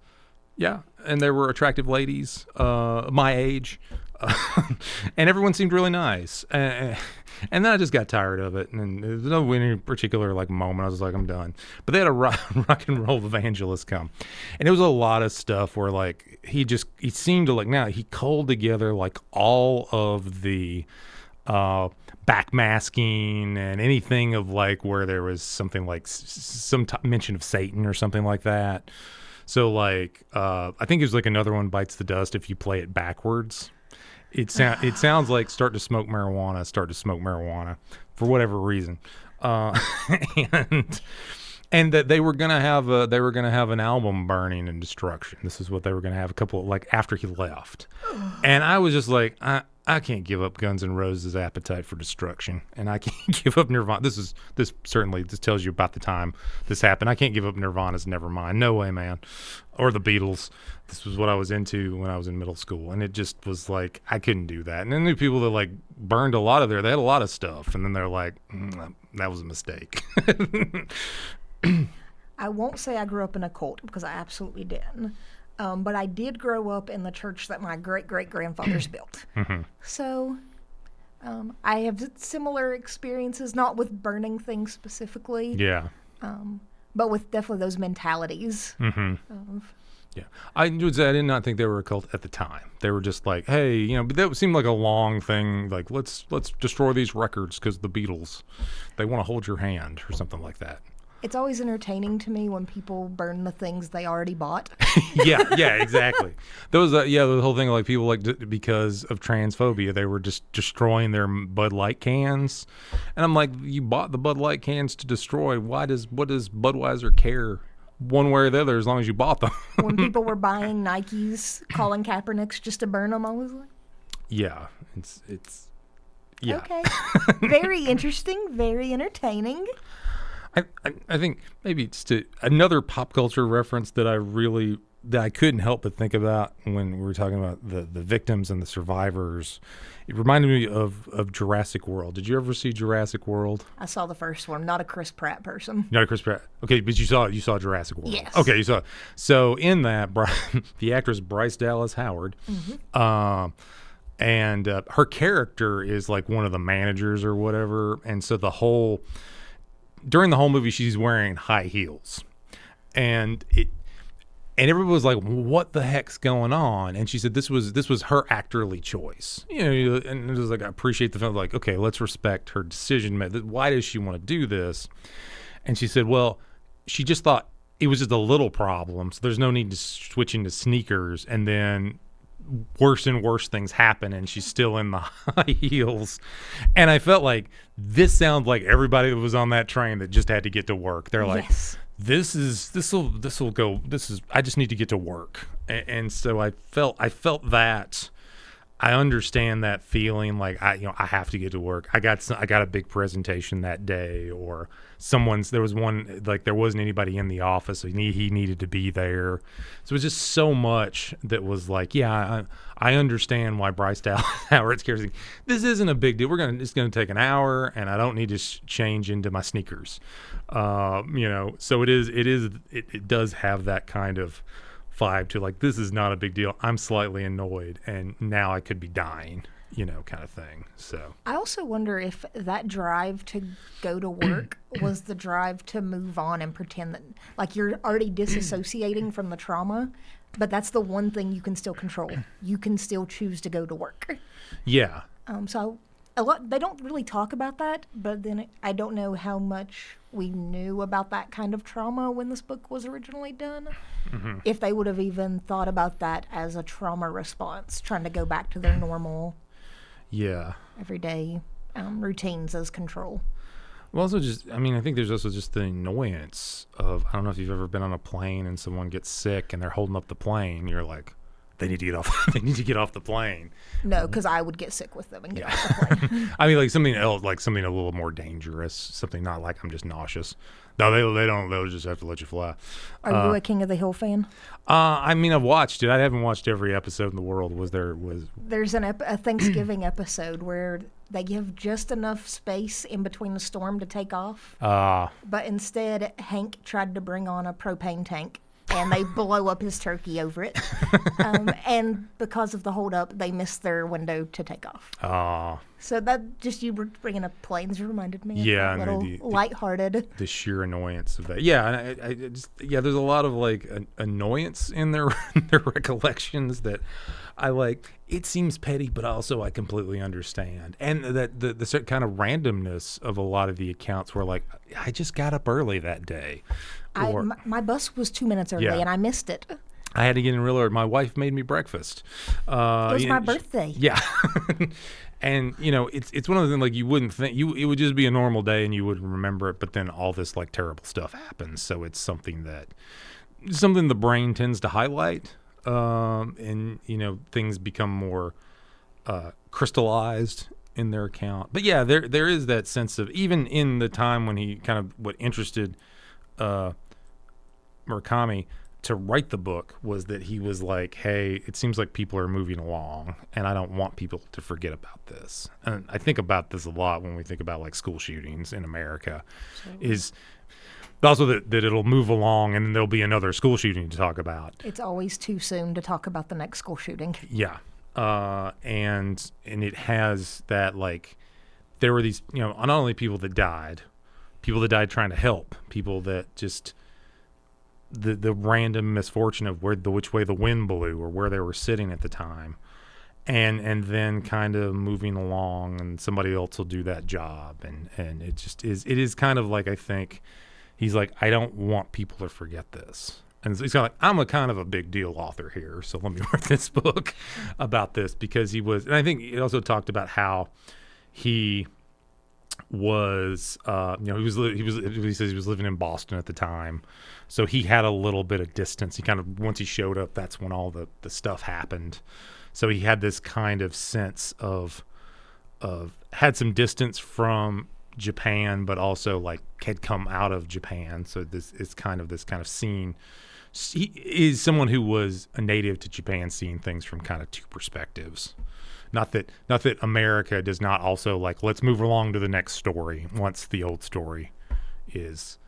there were attractive ladies my age, and everyone seemed really nice. And then I just got tired of it, and there was no any particular like moment. I was like, I'm done. But they had a rock and roll evangelist come, and it was a lot of stuff where like he seemed to like, now he culled together like all of the backmasking and anything of like where there was something like some mention of Satan or something like that. So like I think it was like Another One Bites the Dust if you play it backwards. It sounds like start to smoke marijuana for whatever reason, and that they were gonna have an album burning and destruction. This is what they were gonna have a couple like after he left, and I was just like, I can't give up Guns N' Roses' Appetite for Destruction, and I can't give up Nirvana. This tells you about the time this happened. I can't give up Nirvana's Nevermind. No way, man. Or the Beatles. This was what I was into when I was in middle school, and it just was like I couldn't do that. And then the people that like burned a lot of they had a lot of stuff, and then they're like, that was a mistake. I won't say I grew up in a cult because I absolutely didn't. But I did grow up in the church that my great-great-grandfathers built. Mm-hmm. So I have similar experiences, not with burning things specifically, Yeah. but with definitely those mentalities. Mm-hmm. Yeah. I did not think they were a cult at the time. They were just like, hey, but that seemed like a long thing. Like, let's destroy these records because the Beatles, they want to hold your hand or something like that. It's always entertaining to me when people burn the things they already bought. yeah, exactly. There was the whole thing like people because of transphobia, they were just destroying their Bud Light cans, and I'm like, you bought the Bud Light cans to destroy. What does Budweiser care one way or the other as long as you bought them? When people were buying Nikes, Colin Kaepernick's just to burn them, I was like, yeah, it's yeah. Okay, very interesting, very entertaining. I think maybe it's another pop culture reference that I couldn't help but think about when we were talking about the victims and the survivors. It reminded me of Jurassic World. Did you ever see Jurassic World? I saw the first one. Not a Chris Pratt person. Not a Chris Pratt. Okay, but you saw Jurassic World. Yes. Okay, you saw it. So in that, the actress Bryce Dallas Howard, and her character is like one of the managers or whatever, and so during the whole movie, she's wearing high heels, and everybody was like, "What the heck's going on?" And she said, "This was her actorly choice." And it was like, I appreciate the film. Like, okay, let's respect her decision. Why does she want to do this? And she said, "Well, she just thought it was just a little problem, so there's no need to switch into sneakers." And then worse and worse things happen, and she's still in the high heels. And I felt like this sounds like everybody that was on that train that just had to get to work. They're like, yes. this will go. I just need to get to work. And so I felt that. I understand that feeling, like I have to get to work. I got a big presentation that day, or there was one, like there wasn't anybody in the office, so he needed to be there. So it was just so much that was like, yeah, I understand why Bryce Dallas Howard's character. This isn't a big deal. It's gonna take an hour, and I don't need to change into my sneakers. So it does have that kind of vibe to like, this is not a big deal. I'm slightly annoyed, and now I could be dying, kind of thing. So I also wonder if that drive to go to work was the drive to move on and pretend that like you're already disassociating from the trauma, but that's the one thing you can still control. You can still choose to go to work. yeah. So a lot they don't really talk about that, but then I don't know how much we knew about that kind of trauma when this book was originally done. Mm-hmm. If they would have even thought about that as a trauma response, trying to go back to their normal, everyday routines as control. Well, also I think there's also just the annoyance of, I don't know if you've ever been on a plane and someone gets sick and they're holding up the plane. You're like, they need to get off. They need to get off the plane. No, because I would get sick with them and get off the plane. I mean, like something else, like something a little more dangerous. Something not like I'm just nauseous. No, they don't. They'll just have to let you fly. Are you a King of the Hill fan? I've watched it. I haven't watched every episode in the world. There's a Thanksgiving episode where they give just enough space in between the storm to take off. But instead, Hank tried to bring on a propane tank, and they blow up his turkey over it. And because of the holdup, they missed their window to take off. So that just you were bringing up planes reminded me. Yeah, of that little lighthearted. The sheer annoyance of that. Yeah, and I just there's a lot of like annoyance in their recollections that I like. It seems petty, but also I completely understand. And that the certain kind of randomness of a lot of the accounts where like, I just got up early that day. My bus was 2 minutes early, and I missed it. I had to get in real early. My wife made me breakfast. It was my birthday. Yeah. And, it's one of the things like you wouldn't think. It would just be a normal day and you wouldn't remember it, but then all this like terrible stuff happens. So it's something the brain tends to highlight. And, things become more crystallized in their account. But yeah, there is that sense of, even in the time when he kind of what interested Murakami to write the book, was that he was like, hey, it seems like people are moving along and I don't want people to forget about this. And I think about this a lot when we think about like school shootings in America. Is also that it'll move along and then there'll be another school shooting to talk about. It's always too soon to talk about the next school shooting. Yeah. And it has that, like, there were these, not only people that died trying to help, people that just the random misfortune of which way the wind blew or where they were sitting at the time, and then kind of moving along, and somebody else will do that job, and it is kind of like, I think he's like, I don't want people to forget this. And he's kind of like, I'm a kind of a big deal author here, so let me write this book about this, because he was, and I think he also talked about how he was, he says he was living in Boston at the time, so he had a little bit of distance. He kind of, once he showed up, that's when all the stuff happened. So he had this kind of sense of had some distance from Japan, but also like had come out of Japan. So this is kind of scene. He is someone who was a native to Japan, seeing things from kind of two perspectives. Not that America does not also like, let's move along to the next story once the old story is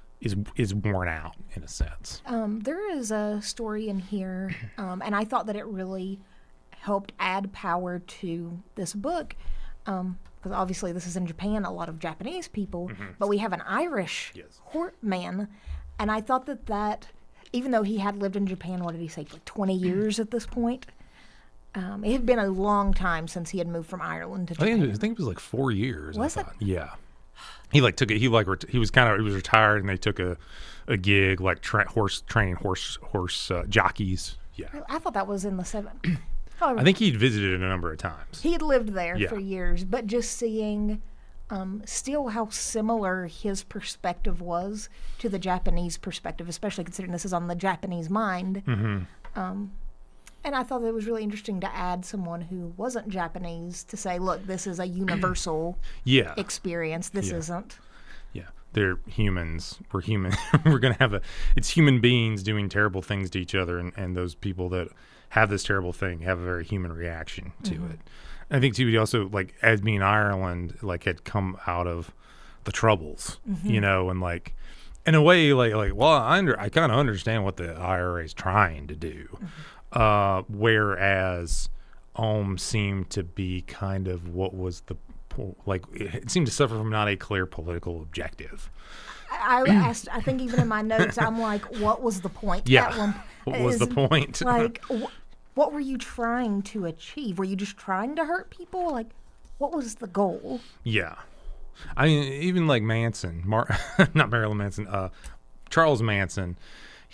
worn out, in a sense. There is a story in here, and I thought that it really helped add power to this book, because obviously this is in Japan, a lot of Japanese people, but we have an Irish man, and I thought that even though he had lived in Japan, what did he say, like 20 years at this point? It had been a long time since he had moved from Ireland to Japan. I think it was like 4 years. Was it? Yeah. He like took it. He was retired, and they took a gig like training horse jockeys. Yeah. I thought that was in the 70s. I think he'd visited it a number of times. He had lived there for years, but just seeing still how similar his perspective was to the Japanese perspective, especially considering this is on the Japanese mind. And I thought it was really interesting to add someone who wasn't Japanese to say, look, this is a universal experience. This isn't. Yeah. They're humans. We're human. We're going to have it's human beings doing terrible things to each other. And those people that have this terrible thing have a very human reaction to it. I think too, he also, like, as being Ireland, like, had come out of the Troubles, and like, in a way, like, well, I kind of understand what the IRA is trying to do. Whereas Ohm seemed to be kind of what was it seemed to suffer from not a clear political objective. I asked, I think even in my notes, I'm like, what was the point? Yeah. What was the point? Like, what were you trying to achieve? Were you just trying to hurt people? Like, what was the goal? Yeah. I mean, even like Manson, not Marilyn Manson, Charles Manson,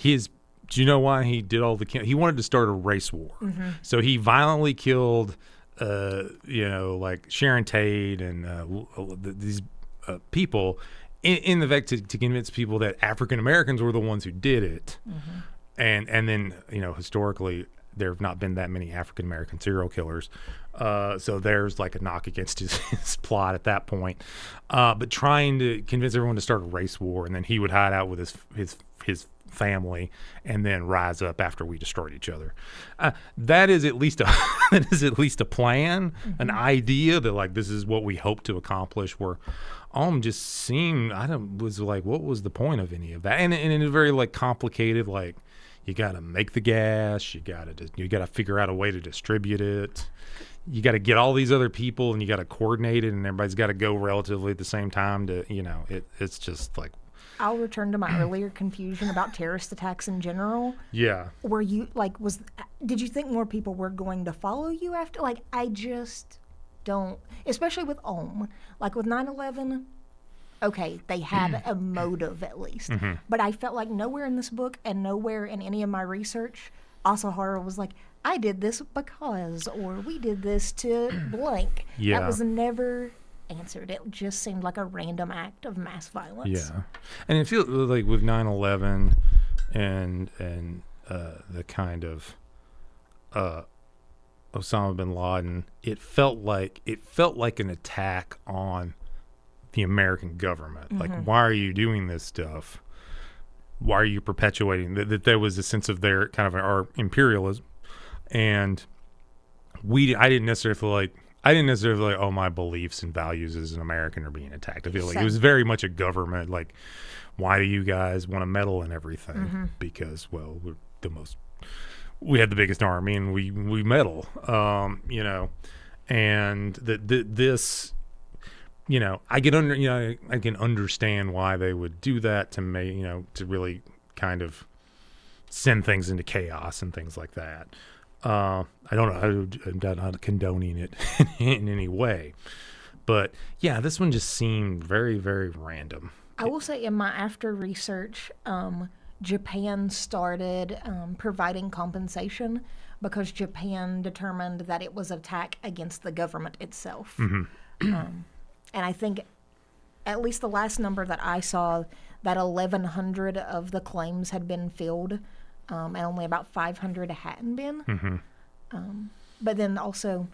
do you know why he did all he wanted to start a race war. So he violently killed, like Sharon Tate and these people in the fact to convince people that African Americans were the ones who did it. And then, historically, there have not been that many African American serial killers. So there's like a knock against his plot at that point. But trying to convince everyone to start a race war, and then he would hide out with his family and then rise up after we destroyed each other. That is at least a plan, an idea that, like, this is what we hope to accomplish. Where just seemed, was like, what was the point of any of that? And in a very like complicated, like, you got to make the gas, you got to figure out a way to distribute it. You got to get all these other people, and you got to coordinate it, and everybody's got to go relatively at the same time to, it's just like. I'll return to my earlier confusion about terrorist attacks in general. Yeah. Were you did you think more people were going to follow you after? Like, I just don't, especially with Ohm. Like with 9/11, okay, they had a motive at least. But I felt like nowhere in this book and nowhere in any of my research, Asahara was like, I did this because, or we did this to blank. Yeah. That was never answered. It just seemed like a random act of mass violence. Yeah. And it feels like with 9/11 and the kind of Osama bin Laden, it felt like an attack on the American government. Like, why are you doing this stuff? Why are you perpetuating that? There was a sense of their kind of our imperialism, and I didn't necessarily feel like, oh, my beliefs and values as an American are being attacked. I feel like it was very much a government, like, why do you guys want to meddle in everything? Because, well, we had the biggest army and we meddle, and this, I can understand why they would do that to really kind of send things into chaos and things like that. I don't know. I'm not condoning it in any way, but yeah, this one just seemed very, very random. I will say in my after research, Japan started providing compensation because Japan determined that it was an attack against the government itself. And I think at least the last number that I saw, that 1,100 of the claims had been filled, and only about 500 hadn't been. But then also,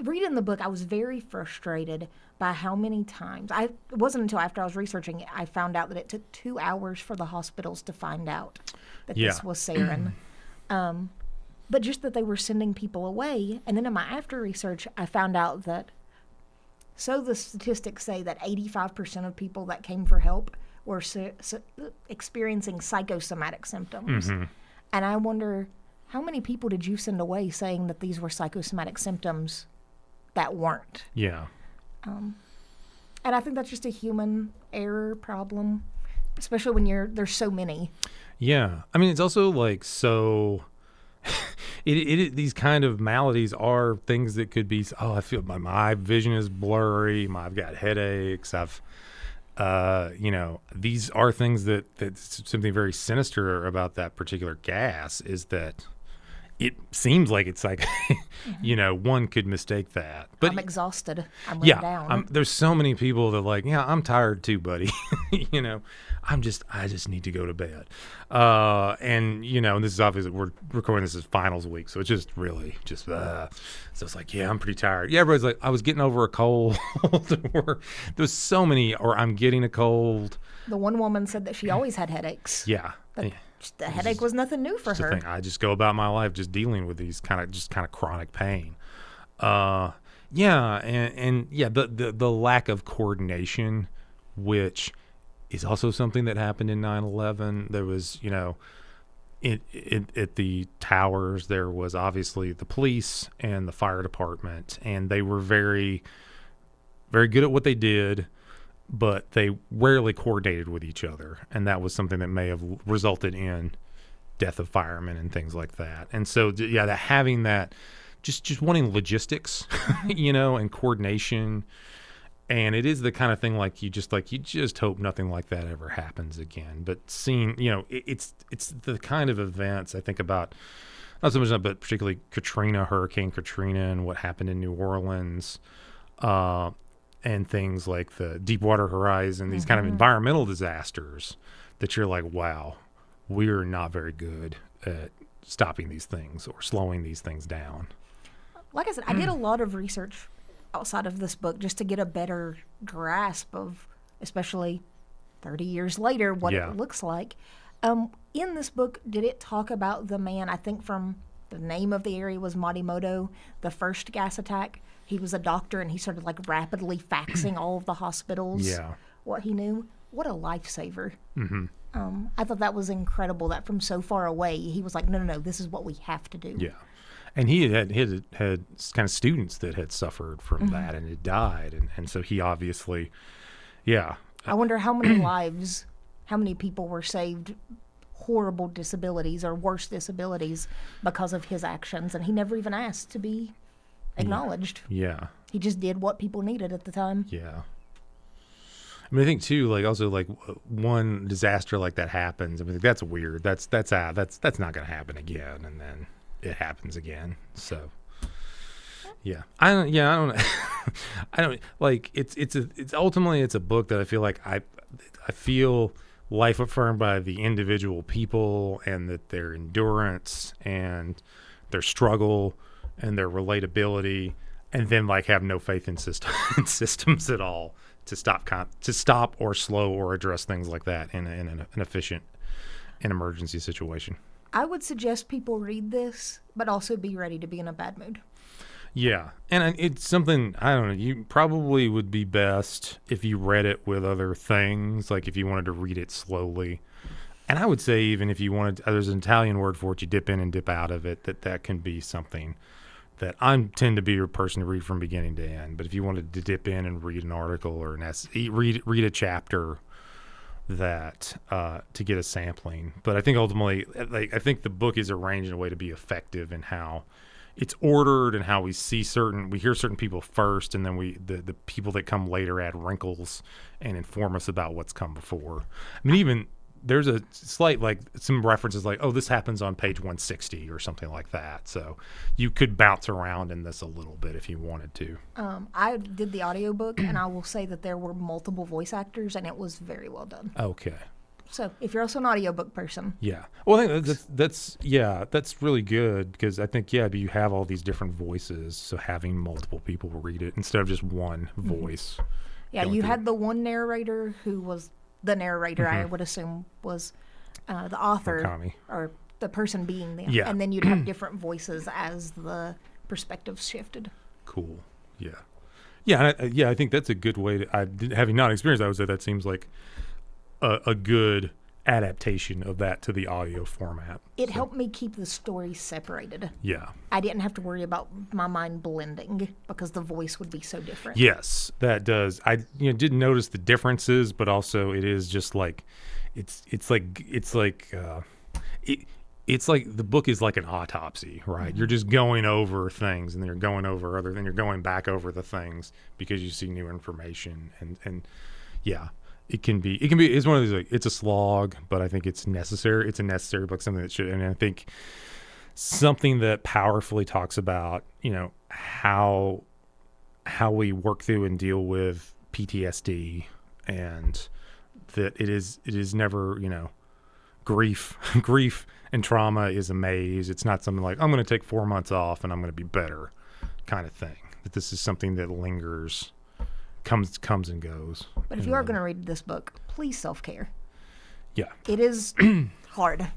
reading the book, I was very frustrated by how many times. It wasn't until after I was researching it, I found out that it took 2 hours for the hospitals to find out that this was sarin. But just that they were sending people away. And then in my after research, I found out that, so the statistics say that 85% of people that came for help were experiencing psychosomatic symptoms. And I wonder, how many people did you send away saying that these were psychosomatic symptoms that weren't? Yeah. And I think that's just a human error problem, especially when there's so many. Yeah. I mean, it's also like, so these kind of maladies are things that could be, I feel my vision is blurry. I've got headaches. These are things that's something very sinister about that particular gas is that it seems like it's like, one could mistake that. But I'm exhausted. I'm run down. There's so many people that are like, I'm tired too, buddy. I just need to go to bed. And this is obviously, we're recording this as finals week. So it's just really so it's like, I'm pretty tired. Yeah. Everybody's like, I was getting over a cold or there's so many, or I'm getting a cold. The one woman said that she always had headaches. Yeah. The headache was nothing new for her. I just go about my life just dealing with these kind of chronic pain. The lack of coordination, which is also something that happened in 9/11. There was, at the towers, there was obviously the police and the fire department, and they were very, very good at what they did, but they rarely coordinated with each other. And that was something that may have resulted in death of firemen and things like that. And so, that having that, just wanting logistics, and coordination. And it is the kind of thing you just hope nothing like that ever happens again. But seeing, it's the kind of events I think about, not so much that, but particularly Hurricane Katrina and what happened in New Orleans, and things like the Deepwater Horizon, these kind of environmental disasters that you're like, wow, we're not very good at stopping these things or slowing these things down. Like I said, I did a lot of research outside of this book just to get a better grasp of, especially 30 years later, what it looks like. In this book, did it talk about the man, I think from the name of the area was Morimoto, the first gas attack? He was a doctor, and he started rapidly faxing all of the hospitals what he knew. What a lifesaver. I thought that was incredible that from so far away, he was like, no, this is what we have to do. Yeah. And he had kind of students that had suffered from that and had died. And so he obviously, I wonder how many lives, how many people were saved horrible disabilities or worse disabilities because of his actions. And he never even asked to be acknowledged. Yeah. He just did what people needed at the time. Yeah. I mean, I think too, one disaster like that happens. I mean, that's weird. That's not going to happen again. And then it happens again. So, I don't know. I don't it's ultimately a book that I feel like I feel life affirmed by the individual people, and that their endurance and their struggle and their relatability, and then like have no faith in systems at all to stop or slow or address things like that in an efficient and emergency situation. I would suggest people read this, but also be ready to be in a bad mood. Yeah, and it's something, I don't know, you probably would be best if you read it with other things, like if you wanted to read it slowly. And I would say even if you wanted, there's an Italian word for it, you dip in and dip out of it, that can be something that I tend to be a person to read from beginning to end. But if you wanted to dip in and read an article or read a chapter, that to get a sampling. But I think ultimately, like, I think the book is arranged in a way to be effective in how it's ordered and how we hear certain people first, and then the people that come later add wrinkles and inform us about what's come before. I mean, even there's a slight, like, some references like, oh, this happens on page 160 or something like that. So you could bounce around in this a little bit if you wanted to. I did the audiobook, and I will say that there were multiple voice actors, and it was very well done. Okay. So if you're also an audiobook person. Yeah. Well, I think that's really good, because I think, but you have all these different voices, so having multiple people read it instead of just one voice. Yeah, you had the one narrator who was the narrator, I would assume, was the author Murakami. or the person being there. Yeah. And then you'd have different voices as the perspectives shifted. Cool. Yeah. Yeah. I think that's a good way to, having not experienced that, I would say that seems like a good adaptation of that to the audio format. It helped me keep the story separated. Yeah. I didn't have to worry about my mind blending because the voice would be so different. Yes, that does. I did notice the differences, but also it is just like it's like the book is like an autopsy, right? You're just going over things, and then you're going over then you're going back over the things because you see new information, and yeah. It can be, it's one of these, like, it's a slog, but I think it's necessary. It's a necessary book, something that should, and I think something that powerfully talks about, how we work through and deal with PTSD, and that it is never, grief and trauma is a maze. It's not something like, I'm going to take 4 months off and I'm going to be better kind of thing. That this is something that lingers, comes and goes. But if you are going to read this book, please self-care. Yeah. It is hard.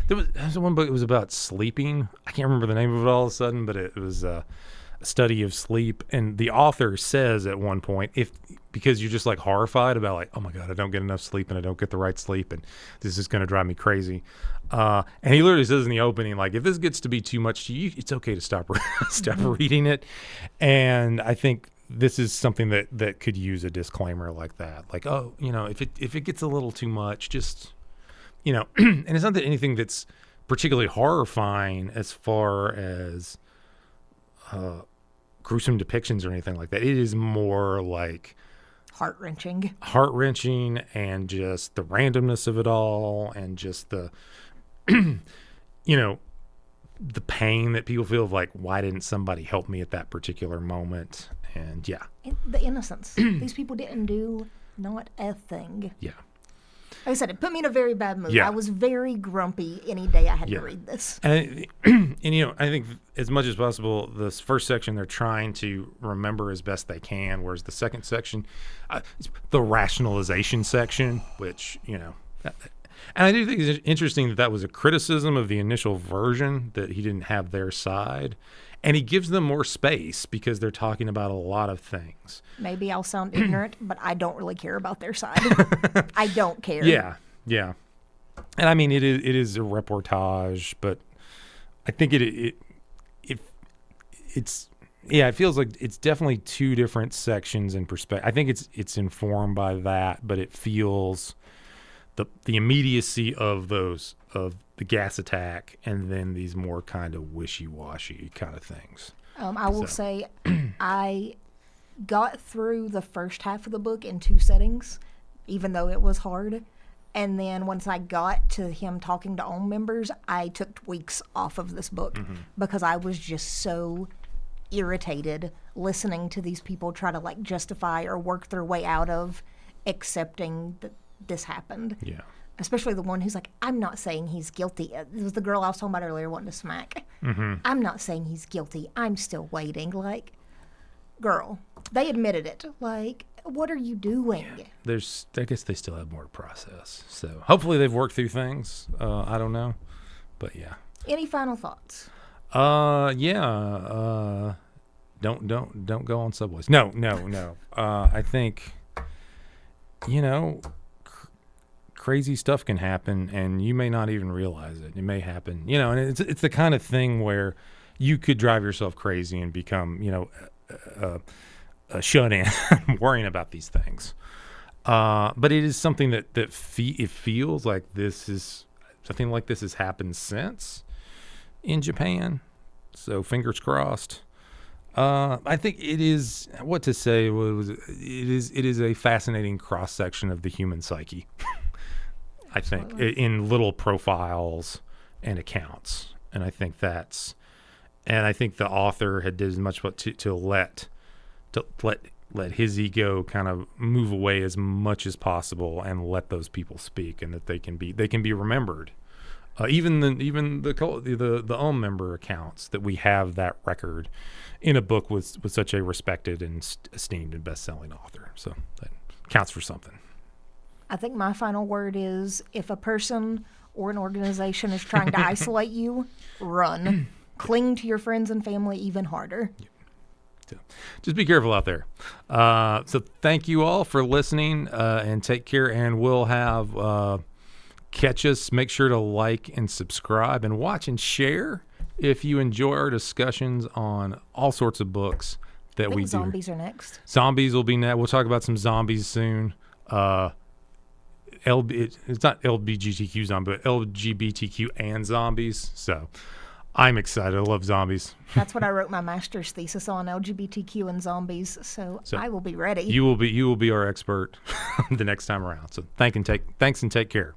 There's one book, it was about sleeping. I can't remember the name of it all of a sudden, but it was a study of sleep. And the author says at one point, because you're just like horrified about, like, oh my God, I don't get enough sleep and I don't get the right sleep, and this is going to drive me crazy. And he literally says in the opening, like, if this gets to be too much to you, it's okay to stop reading it. And I think this is something that could use a disclaimer like that. Like, oh, if it gets a little too much, just, and it's not that anything that's particularly horrifying as far as gruesome depictions or anything like that. It is more like heart-wrenching and just the randomness of it all, and just the, the pain that people feel of, like, why didn't somebody help me at that particular moment? And the innocence. These people didn't do not a thing. Yeah. Like I said, it put me in a very bad mood. Yeah. I was very grumpy any day I had to read this. And I think as much as possible, this first section they're trying to remember as best they can, whereas the second section, it's the rationalization section, which, and I do think it's interesting that was a criticism of the initial version, that he didn't have their side. And he gives them more space because they're talking about a lot of things. Maybe I'll sound ignorant, but I don't really care about their side. I don't care. Yeah. And I mean, it is a reportage, but I think it feels like it's definitely two different sections in perspective. I think it's informed by that, but it feels the immediacy of the gas attack, and then these more kind of wishy-washy kind of things. I will say I got through the first half of the book in 2 settings, even though it was hard. And then once I got to him talking to OWN members, I took weeks off of this book because I was just so irritated listening to these people try to, like, justify or work their way out of accepting that this happened. Yeah. especially the one who's like, I'm not saying he's guilty. It was the girl I was talking about earlier wanting to smack. I'm not saying he's guilty. I'm still waiting. Like, girl, they admitted it. Like, what are you doing? I guess they still have more to process. So hopefully they've worked through things. I don't know, but yeah. Any final thoughts? Yeah. Don't go on subways. No. I think, crazy stuff can happen, and you may not even realize it. It may happen, and it's the kind of thing where you could drive yourself crazy and become, a shut-in worrying about these things. But it is something that it feels like something like this has happened since in Japan. So fingers crossed. I think it is what to say. It is a fascinating cross section of the human psyche. I think in little profiles and accounts, and I think the author had did as much to let his ego kind of move away as much as possible and let those people speak, and that they can be remembered. Even the member accounts, that we have that record in a book with such a respected and esteemed and best-selling author. So that counts for something. I think my final word is, if a person or an organization is trying to isolate you, run. Cling to your friends and family even harder. So just be careful out there. So thank you all for listening, and take care. And we'll have catch us. Make sure to like and subscribe and watch and share if you enjoy our discussions on all sorts of books that we do. Zombies are next. Zombies will be next. We'll talk about some zombies soon. It's not LGBTQ zombie, but LGBTQ and zombies. So I'm excited. I love zombies. That's what I wrote my master's thesis on, LGBTQ and zombies. So I will be ready. You will be our expert the next time around. So thanks and take care.